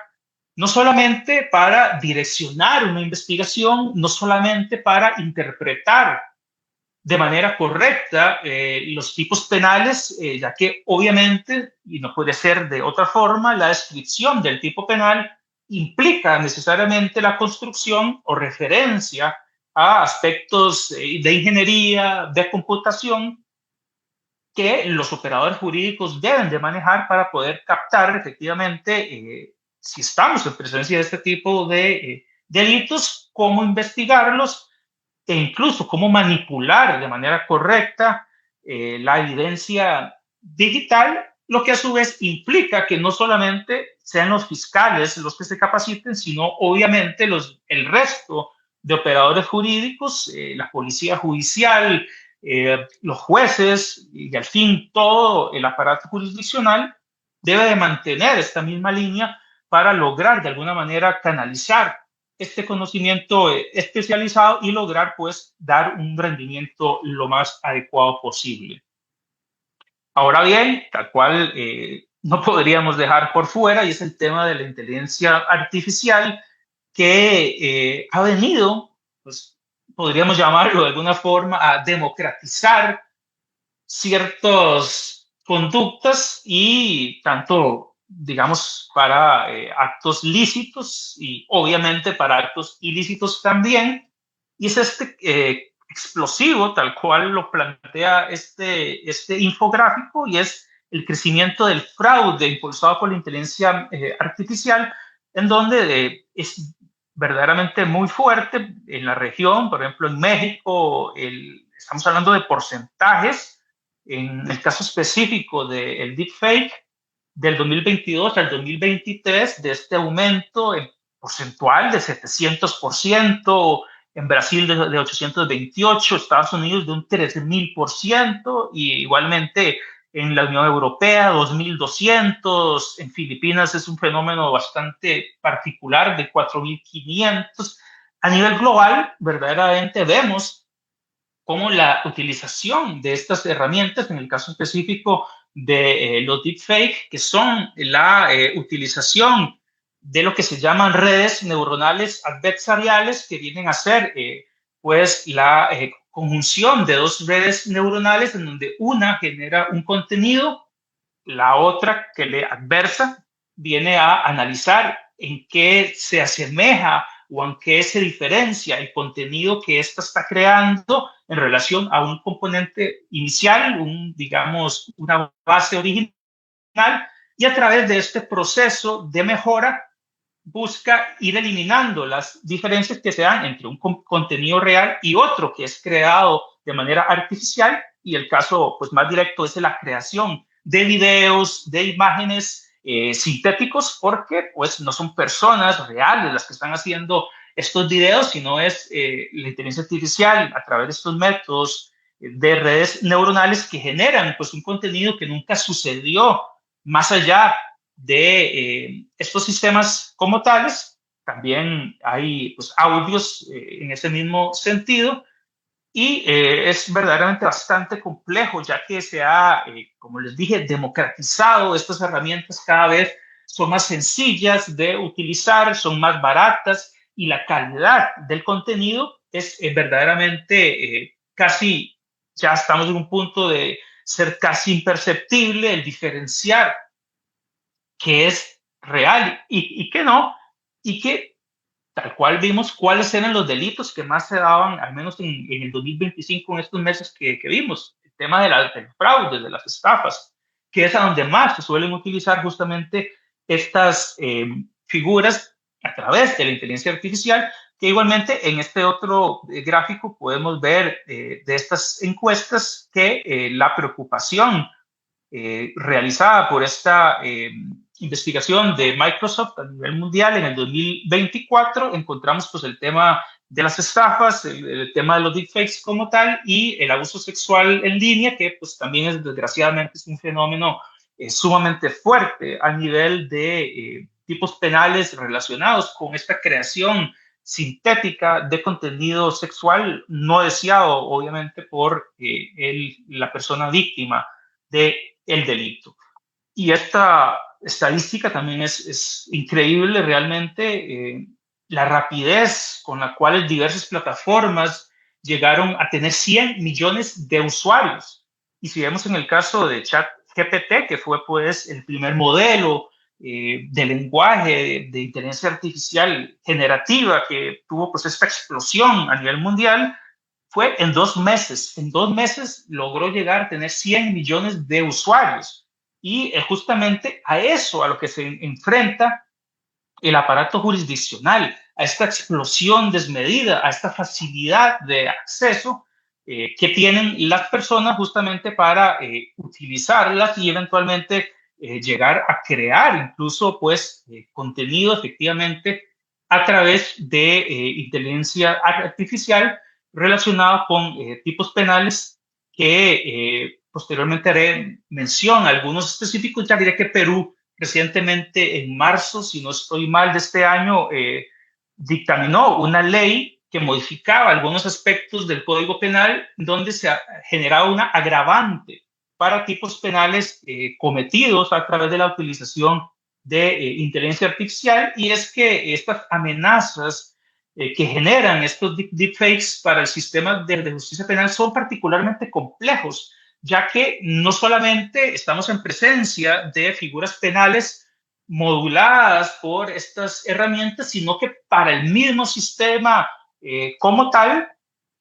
no solamente para direccionar una investigación, no solamente para interpretar de manera correcta los tipos penales, ya que obviamente, y no puede ser de otra forma, la descripción del tipo penal implica necesariamente la construcción o referencia a aspectos de ingeniería, de computación, que los operadores jurídicos deben de manejar para poder captar efectivamente si estamos en presencia de este tipo de delitos, cómo investigarlos e incluso cómo manipular de manera correcta la evidencia digital, lo que a su vez implica que no solamente sean los fiscales los que se capaciten, sino obviamente el resto de operadores jurídicos, la policía judicial, los jueces y al fin todo el aparato jurisdiccional debe de mantener esta misma línea para lograr de alguna manera canalizar este conocimiento especializado y lograr pues dar un rendimiento lo más adecuado posible. Ahora bien, tal cual no podríamos dejar por fuera, y es el tema de la inteligencia artificial que ha venido, pues podríamos llamarlo de alguna forma, a democratizar ciertas conductas y tanto, digamos, para actos lícitos y obviamente para actos ilícitos también. Y es este explosivo, tal cual lo plantea este infográfico, y es el crecimiento del fraude impulsado por la inteligencia artificial, en donde es verdaderamente muy fuerte en la región. Por ejemplo, en México, estamos hablando de porcentajes. En el caso específico del deepfake, del 2022 al 2023, de este aumento en porcentual de 700%, en Brasil de 828, Estados Unidos de un 3000%, y igualmente en la Unión Europea 2200, en Filipinas es un fenómeno bastante particular de 4500. A nivel global, verdaderamente vemos cómo la utilización de estas herramientas, en el caso específico de los deepfake, que son la utilización de lo que se llaman redes neuronales adversariales, que vienen a ser pues la conjunción de dos redes neuronales en donde una genera un contenido, la otra que le adversa viene a analizar en qué se asemeja o en qué se diferencia el contenido que ésta está creando en relación a un componente inicial, digamos, una base original, y a través de este proceso de mejora busca ir eliminando las diferencias que se dan entre un contenido real y otro que es creado de manera artificial. Y el caso pues, más directo es la creación de videos, de imágenes sintéticos, porque pues no son personas reales las que están haciendo estos videos, sino es la inteligencia artificial a través de estos métodos de redes neuronales que generan pues un contenido que nunca sucedió más allá de estos sistemas como tales. También hay pues, audios en ese mismo sentido, y es verdaderamente bastante complejo, ya que se ha, como les dije, democratizado. Estas herramientas cada vez son más sencillas de utilizar, son más baratas, y la calidad del contenido es verdaderamente casi, ya estamos en un punto de ser casi imperceptible el diferenciar que es real y que no, y que tal cual vimos cuáles eran los delitos que más se daban, al menos en el 2025, en estos meses que vimos, el tema del fraude, de las estafas, que es a donde más se suelen utilizar justamente estas figuras a través de la inteligencia artificial, que igualmente en este otro gráfico podemos ver de estas encuestas que la preocupación realizada por esta investigación de Microsoft a nivel mundial en el 2024, encontramos pues el tema de las estafas, el tema de los deepfakes como tal, y el abuso sexual en línea, que pues también es desgraciadamente es un fenómeno sumamente fuerte a nivel de tipos penales relacionados con esta creación sintética de contenido sexual no deseado, obviamente, por la persona víctima de el delito. Y esta estadística también es increíble realmente, la rapidez con la cual diversas plataformas llegaron a tener 100 millones de usuarios. Y si vemos en el caso de ChatGPT, que fue pues el primer modelo de lenguaje de inteligencia artificial generativa que tuvo pues esta explosión a nivel mundial, fue en 2 meses. En 2 meses logró llegar a tener 100 millones de usuarios. Y justamente a eso, a lo que se enfrenta el aparato jurisdiccional, a esta explosión desmedida, a esta facilidad de acceso que tienen las personas justamente para utilizarlas y eventualmente llegar a crear incluso pues contenido efectivamente a través de inteligencia artificial relacionado con tipos penales que posteriormente haré mención a algunos específicos. Ya diré que Perú recientemente, en marzo, si no estoy mal, de este año, dictaminó una ley que modificaba algunos aspectos del Código Penal donde se generaba una agravante para tipos penales cometidos a través de la utilización de inteligencia artificial, y es que estas amenazas que generan estos deepfakes para el sistema de justicia penal son particularmente complejos, ya que no solamente estamos en presencia de figuras penales moduladas por estas herramientas, sino que para el mismo sistema como tal,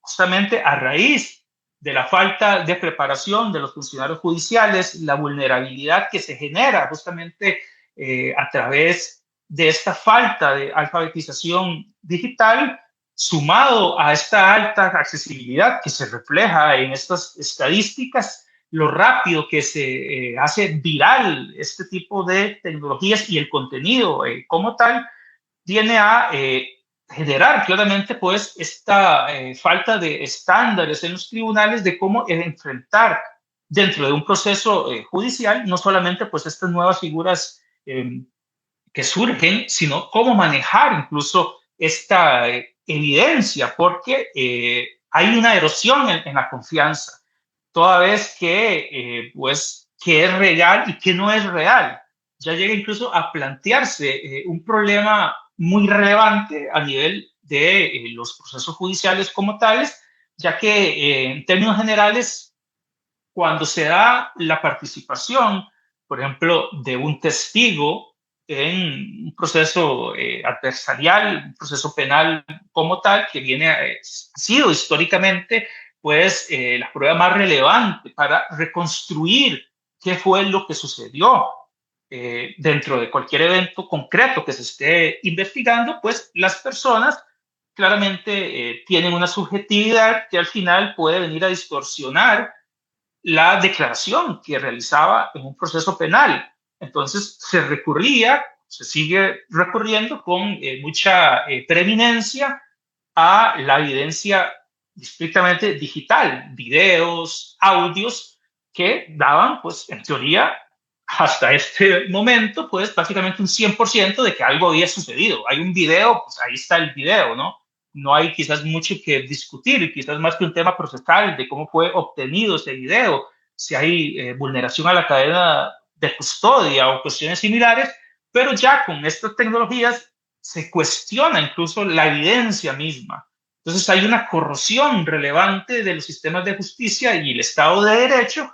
justamente a raíz de la falta de preparación de los funcionarios judiciales, la vulnerabilidad que se genera justamente a través de esta falta de alfabetización digital, sumado a esta alta accesibilidad que se refleja en estas estadísticas, lo rápido que se hace viral este tipo de tecnologías y el contenido como tal, viene a generar claramente pues esta falta de estándares en los tribunales de cómo enfrentar dentro de un proceso judicial no solamente pues estas nuevas figuras que surgen, sino cómo manejar incluso esta evidencia, porque hay una erosión en la confianza, toda vez que, pues, que es real y que no es real. Ya llega incluso a plantearse un problema muy relevante a nivel de los procesos judiciales como tales, ya que en términos generales, cuando se da la participación, por ejemplo, de un testigo en un proceso adversarial, un proceso penal como tal, que viene ha sido históricamente pues la prueba más relevante para reconstruir qué fue lo que sucedió dentro de cualquier evento concreto que se esté investigando, pues las personas claramente tienen una subjetividad que al final puede venir a distorsionar la declaración que realizaba en un proceso penal. Entonces se recurría, se sigue recurriendo con mucha preeminencia a la evidencia estrictamente digital, videos, audios que daban, pues en teoría, hasta este momento, pues básicamente un 100% de que algo había sucedido. Hay un video, pues ahí está el video, ¿no? No hay quizás mucho que discutir, quizás más que un tema procesal de cómo fue obtenido ese video, si hay vulneración a la cadena de custodia o cuestiones similares, pero ya con estas tecnologías se cuestiona incluso la evidencia misma. Entonces hay una corrosión relevante de los sistemas de justicia y el Estado de Derecho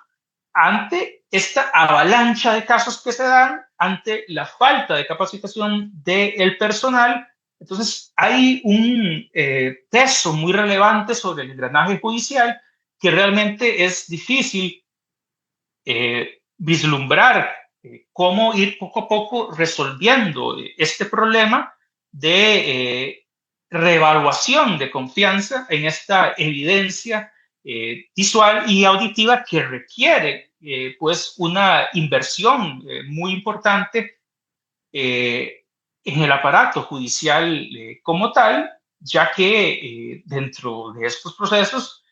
ante esta avalancha de casos que se dan, ante la falta de capacitación del personal. Entonces hay un peso muy relevante sobre el engranaje judicial que realmente es difícil vislumbrar cómo ir poco a poco resolviendo este problema de reevaluación de confianza en esta evidencia visual y auditiva que requiere pues una inversión muy importante en el aparato judicial como tal, ya que dentro de estos procesos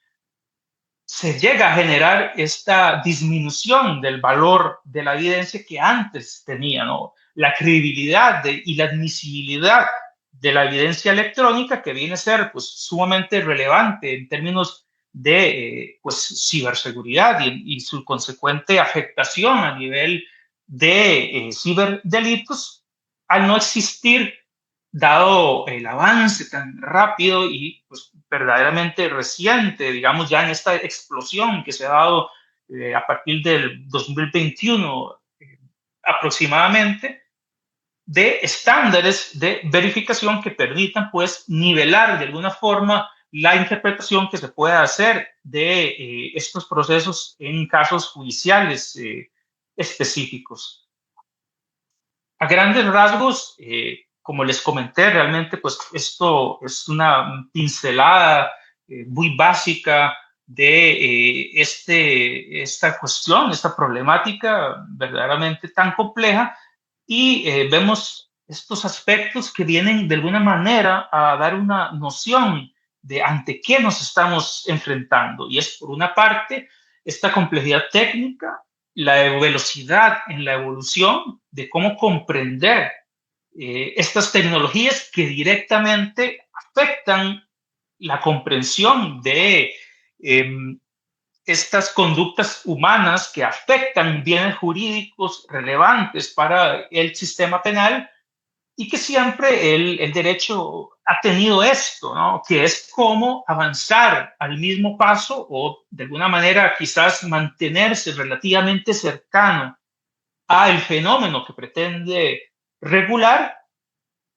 se llega a generar esta disminución del valor de la evidencia que antes tenía, ¿no? La credibilidad y la admisibilidad de la evidencia electrónica, que viene a ser pues, sumamente relevante en términos de pues, ciberseguridad y su consecuente afectación a nivel de ciberdelitos, al no existir, dado el avance tan rápido y pues, verdaderamente reciente, digamos ya en esta explosión que se ha dado a partir del 2021 aproximadamente, de estándares de verificación que permitan pues nivelar de alguna forma la interpretación que se pueda hacer de estos procesos en casos judiciales específicos. A grandes rasgos, como les comenté, realmente pues esto es una pincelada muy básica de esta cuestión, esta problemática verdaderamente tan compleja, y vemos estos aspectos que vienen de alguna manera a dar una noción de ante qué nos estamos enfrentando. Y es por una parte esta complejidad técnica, la velocidad en la evolución de cómo comprender estas tecnologías que directamente afectan la comprensión de estas conductas humanas que afectan bienes jurídicos relevantes para el sistema penal y que siempre el derecho ha tenido esto, ¿no? Que es cómo avanzar al mismo paso o de alguna manera quizás mantenerse relativamente cercano al fenómeno que pretende regular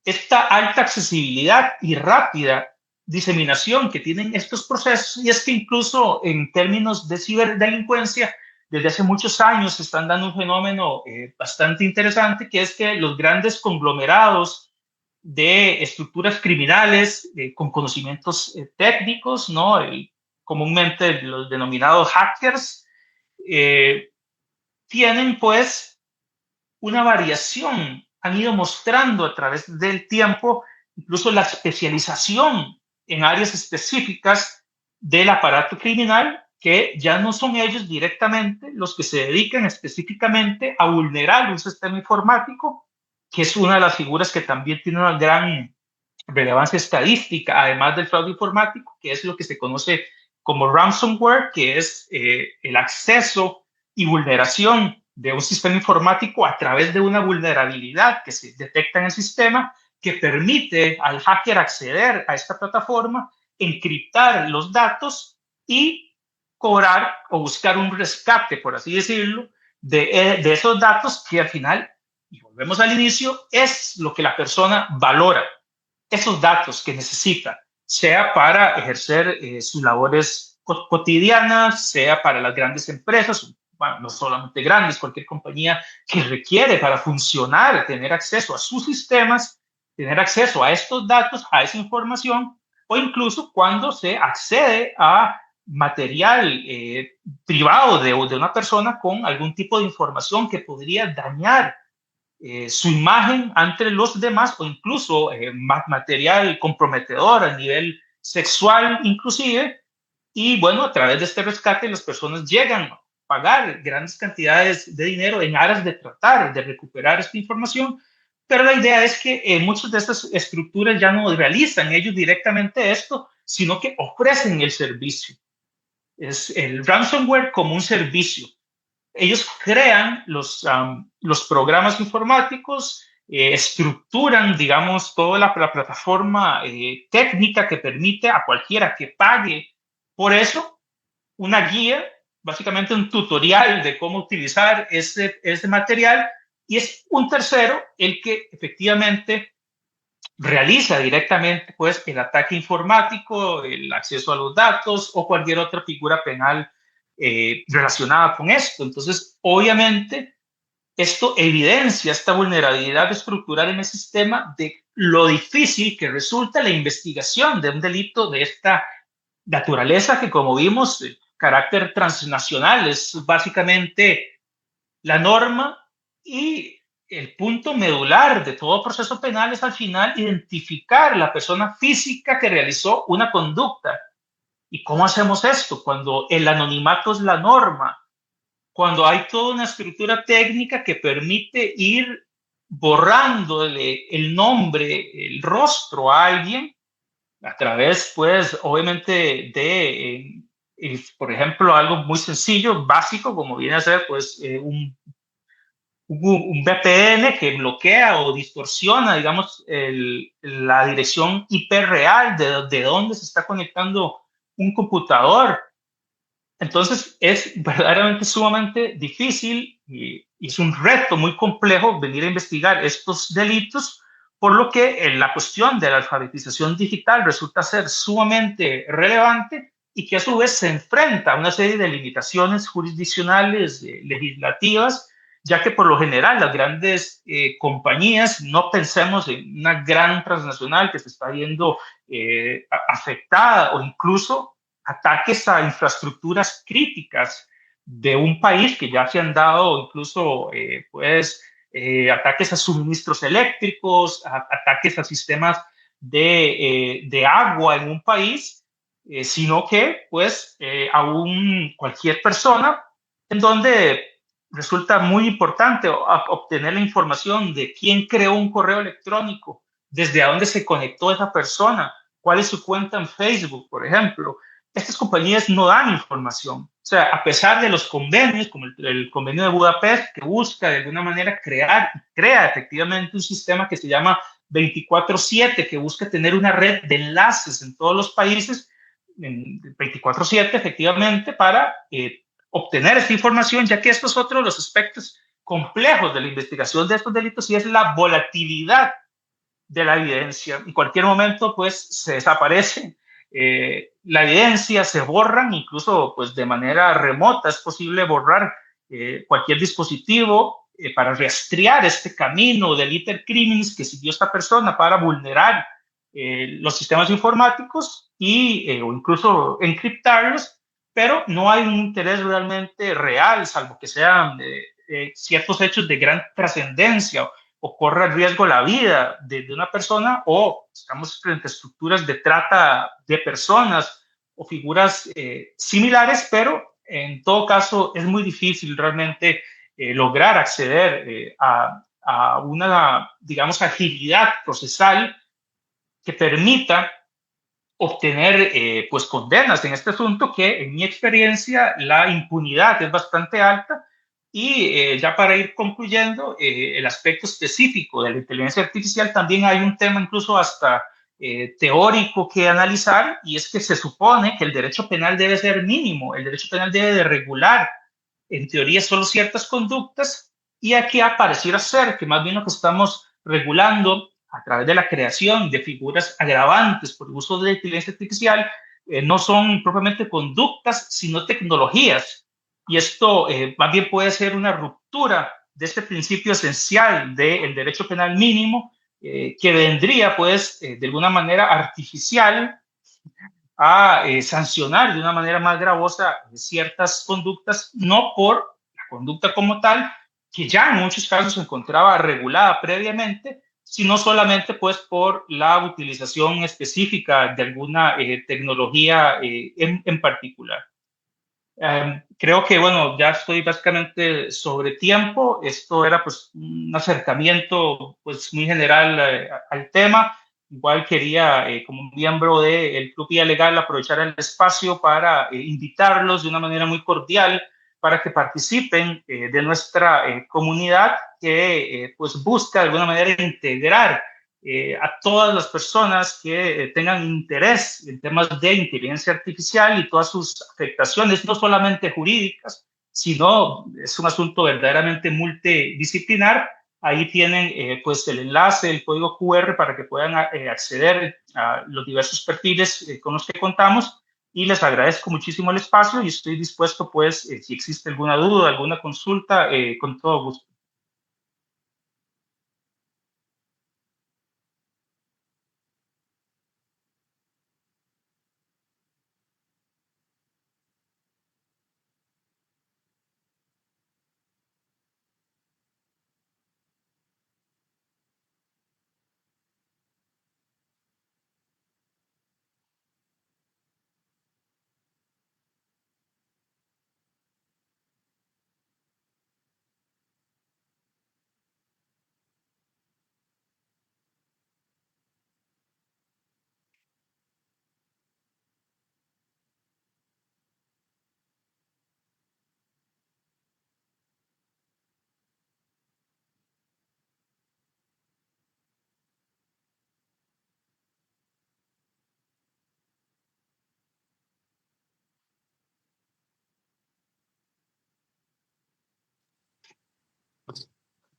esta alta accesibilidad y rápida diseminación que tienen estos procesos. Y es que incluso en términos de ciberdelincuencia, desde hace muchos años se están dando un fenómeno bastante interesante, que es que los grandes conglomerados de estructuras criminales con conocimientos técnicos, ¿no? Comúnmente los denominados hackers, eh, tienen pues una variación, han ido mostrando a través del tiempo incluso la especialización en áreas específicas del aparato criminal, que ya no son ellos directamente los que se dedican específicamente a vulnerar un sistema informático, que es una de las figuras que también tiene una gran relevancia estadística, además del fraude informático, que es lo que se conoce como ransomware, que es el acceso y vulneración de un sistema informático a través de una vulnerabilidad que se detecta en el sistema, que permite al hacker acceder a esta plataforma, encriptar los datos y cobrar o buscar un rescate, por así decirlo, de esos datos que al final, y volvemos al inicio, es lo que la persona valora, esos datos que necesita, sea para ejercer sus labores cotidianas, sea para las grandes empresas, bueno, no solamente grandes, cualquier compañía que requiere para funcionar, tener acceso a sus sistemas, tener acceso a estos datos, a esa información, o incluso cuando se accede a material privado de una persona con algún tipo de información que podría dañar su imagen ante los demás o incluso material comprometedor a nivel sexual inclusive. Y bueno, a través de este rescate las personas llegan a pagar grandes cantidades de dinero en aras de tratar de recuperar esta información, pero la idea es que muchas de estas estructuras ya no realizan ellos directamente esto, sino que ofrecen el servicio. Es el ransomware como un servicio. Ellos crean los programas informáticos, estructuran, digamos, toda la plataforma técnica que permite a cualquiera que pague por eso una guía, básicamente un tutorial de cómo utilizar ese material, y es un tercero el que efectivamente realiza directamente pues, el ataque informático, el acceso a los datos o cualquier otra figura penal relacionada con esto. Entonces, obviamente, esto evidencia esta vulnerabilidad estructural en el sistema de lo difícil que resulta la investigación de un delito de esta naturaleza que, como vimos, carácter transnacional, es básicamente la norma y el punto medular de todo proceso penal es al final identificar la persona física que realizó una conducta. ¿Y cómo hacemos esto? Cuando el anonimato es la norma, cuando hay toda una estructura técnica que permite ir borrándole el nombre, el rostro a alguien a través, pues, obviamente por ejemplo, algo muy sencillo, básico, como viene a ser, pues, un VPN que bloquea o distorsiona, digamos, la dirección IP real de dónde se está conectando un computador. Entonces es verdaderamente sumamente difícil y es un reto muy complejo venir a investigar estos delitos, por lo que la cuestión de la alfabetización digital resulta ser sumamente relevante y que a su vez se enfrenta a una serie de limitaciones jurisdiccionales, legislativas, ya que por lo general las grandes compañías, no pensemos en una gran transnacional que se está viendo afectada o incluso ataques a infraestructuras críticas de un país que ya se han dado incluso ataques a suministros eléctricos, ataques a sistemas de agua en un país, sino que pues aún cualquier persona en donde resulta muy importante obtener la información de quién creó un correo electrónico, desde dónde se conectó esa persona, cuál es su cuenta en Facebook, por ejemplo. Estas compañías no dan información, sea, a pesar de los convenios, como el convenio de Budapest, que busca de alguna manera crea efectivamente un sistema que se llama 24/7, que busca tener una red de enlaces en todos los países, en 24/7 efectivamente, para obtener esta información, ya que esto es otro de los aspectos complejos de la investigación de estos delitos y es la volatilidad de la evidencia. En cualquier momento, pues, se desaparece la evidencia, se borran, incluso pues de manera remota es posible borrar cualquier dispositivo para rastrear este camino del iter criminis que siguió esta persona para vulnerar los sistemas informáticos o incluso encriptarlos, pero no hay un interés realmente real, salvo que sean ciertos hechos de gran trascendencia o corra el riesgo la vida de una persona o estamos frente a estructuras de trata de personas o figuras similares, pero en todo caso es muy difícil realmente lograr acceder a una, digamos, agilidad procesal que permita obtener pues condenas en este asunto que en mi experiencia la impunidad es bastante alta y ya para ir concluyendo el aspecto específico de la inteligencia artificial también hay un tema incluso hasta teórico que analizar y es que se supone que el derecho penal debe ser mínimo, el derecho penal debe de regular en teoría solo ciertas conductas y aquí pareciera ser que más bien lo que estamos regulando a través de la creación de figuras agravantes por el uso de la inteligencia artificial no son propiamente conductas, sino tecnologías. Y esto más bien puede ser una ruptura de este principio esencial del derecho penal mínimo que vendría pues de alguna manera artificial a sancionar de una manera más gravosa ciertas conductas, no por la conducta como tal, que ya en muchos casos se encontraba regulada previamente, sino solamente pues por la utilización específica de alguna tecnología en particular. Creo que, bueno, ya estoy básicamente sobre tiempo. Esto era pues un acercamiento pues muy general al tema. Igual quería, como miembro del Club Vía Legal, aprovechar el espacio para invitarlos de una manera muy cordial para que participen de nuestra comunidad que pues busca de alguna manera integrar a todas las personas que tengan interés en temas de inteligencia artificial y todas sus afectaciones, no solamente jurídicas, sino es un asunto verdaderamente multidisciplinar. Ahí tienen pues el enlace, el código QR para que puedan acceder a los diversos perfiles con los que contamos y les agradezco muchísimo el espacio y estoy dispuesto pues si existe alguna duda, alguna consulta, con todo gusto.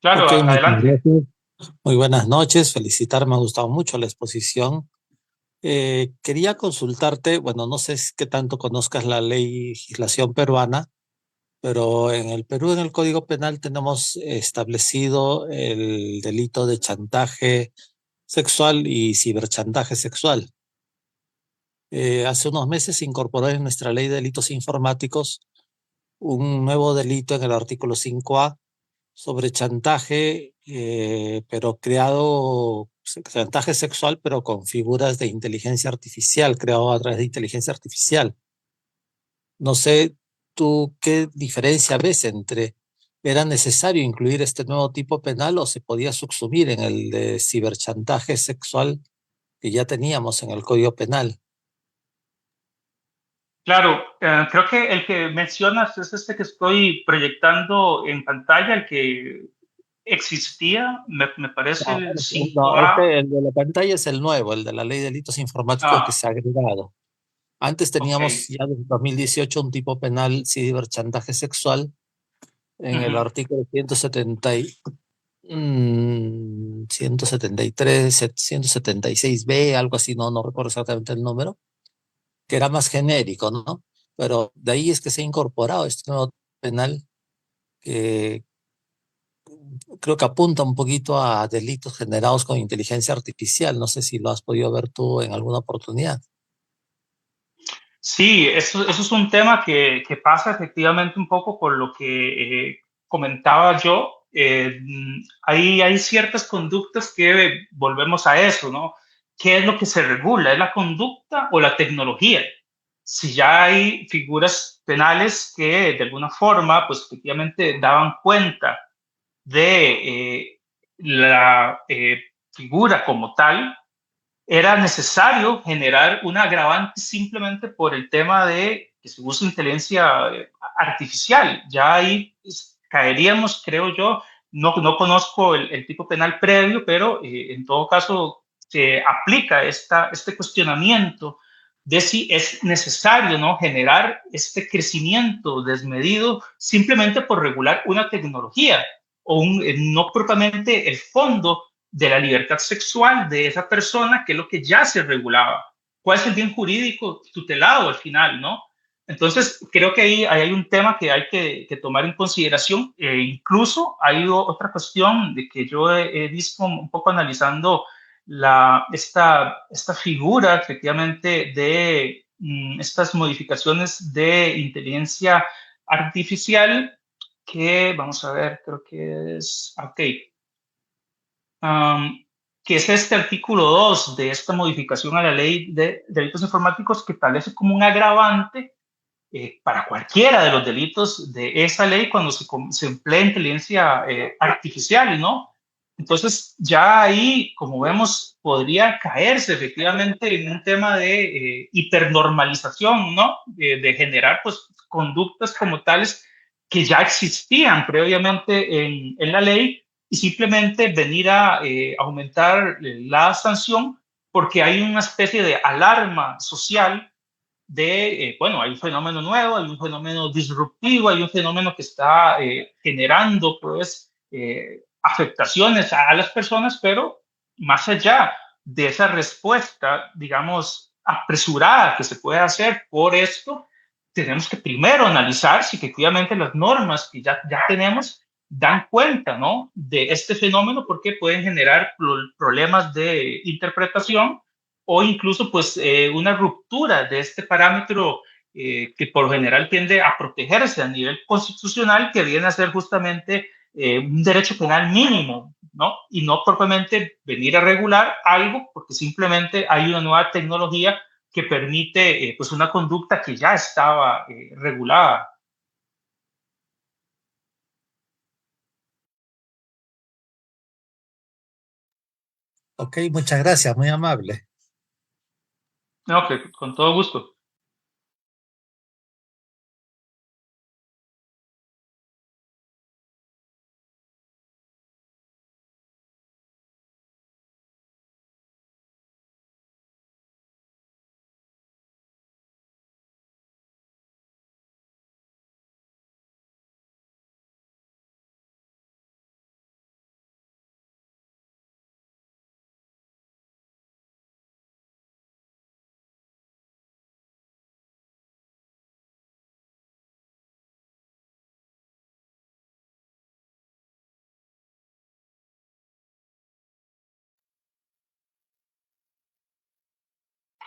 Claro, Ok, muchas adelante. gracias. Muy buenas noches. Felicitar, me ha gustado mucho la exposición. Quería consultarte, bueno, no sé qué tanto conozcas la legislación peruana, pero en el Perú, en el Código Penal, tenemos establecido el delito de chantaje sexual y ciberchantaje sexual. Hace unos meses se incorporó en nuestra ley de delitos informáticos un nuevo delito en el artículo 5A sobre chantaje, pero chantaje sexual, pero con figuras de inteligencia artificial, creado a través de inteligencia artificial. No sé tú qué diferencia ves entre, ¿era necesario incluir este nuevo tipo penal o se podía subsumir en el de ciberchantaje sexual que ya teníamos en el Código Penal? Claro, creo que el que mencionas es este que estoy proyectando en pantalla, el que existía, me parece No, el no, 5A. el de la pantalla es el nuevo, el de la ley de delitos informáticos que Ah, se ha agregado. Antes ok. teníamos ya desde 2018 un tipo penal ciberchantaje sexual en el Ujú. artículo 173, 176B, algo así, no recuerdo exactamente el número, que era más genérico, ¿no? Pero de ahí es que se ha incorporado este nuevo penal que creo que apunta un poquito a delitos generados con inteligencia artificial. No sé si lo has podido ver tú en alguna oportunidad. Sí, eso es un tema que pasa efectivamente un poco por lo que comentaba yo. Hay ciertas conductas que volvemos a eso, ¿no? ¿Qué es lo que se regula? ¿Es la conducta o la tecnología? Si ya hay figuras penales que de alguna forma, pues efectivamente daban cuenta de la figura como tal, era necesario generar un agravante simplemente por el tema de que se usa inteligencia artificial. Ya ahí caeríamos, creo yo, no conozco el tipo penal previo, pero en todo caso se aplica este cuestionamiento de si es necesario, ¿no?, generar este crecimiento desmedido simplemente por regular una tecnología o no propiamente el fondo de la libertad sexual de esa persona, que es lo que ya se regulaba. ¿Cuál es el bien jurídico tutelado al final, no? Entonces, creo que ahí hay un tema que hay que tomar en consideración. Incluso hay otra cuestión de que yo he visto un poco analizando esta figura, efectivamente, de estas modificaciones de inteligencia artificial, que vamos a ver, creo que es, ok, um, que es este artículo 2 de esta modificación a la ley de delitos informáticos, que establece como un agravante para cualquiera de los delitos de esa ley cuando se emplea inteligencia artificial, ¿no? Entonces, ya ahí, como vemos, podría caerse efectivamente en un tema de hipernormalización, ¿no? De generar, pues, conductas como tales que ya existían previamente en la ley, y simplemente venir a aumentar la sanción porque hay una especie de alarma social de, bueno, hay un fenómeno nuevo, hay un fenómeno disruptivo, hay un fenómeno que está generando, pues, afectaciones a las personas, pero más allá de esa respuesta, digamos, apresurada que se puede hacer por esto, tenemos que primero analizar si efectivamente las normas que ya tenemos dan cuenta, ¿no?, de este fenómeno, porque pueden generar problemas de interpretación o incluso, pues, una ruptura de este parámetro que por lo general tiende a protegerse a nivel constitucional, que viene a ser justamente un derecho penal mínimo, ¿no? Y no propiamente venir a regular algo porque simplemente hay una nueva tecnología que permite, pues, una conducta que ya estaba regulada. Ok, muchas gracias, muy amable. No, que con todo gusto.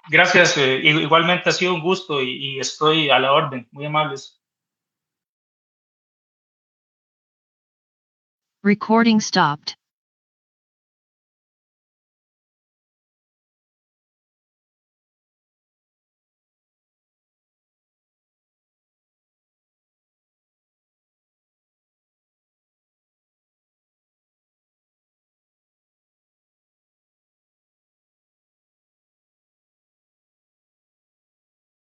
Gracias, igualmente ha sido un gusto y estoy a la orden. Muy amables. Recording stopped.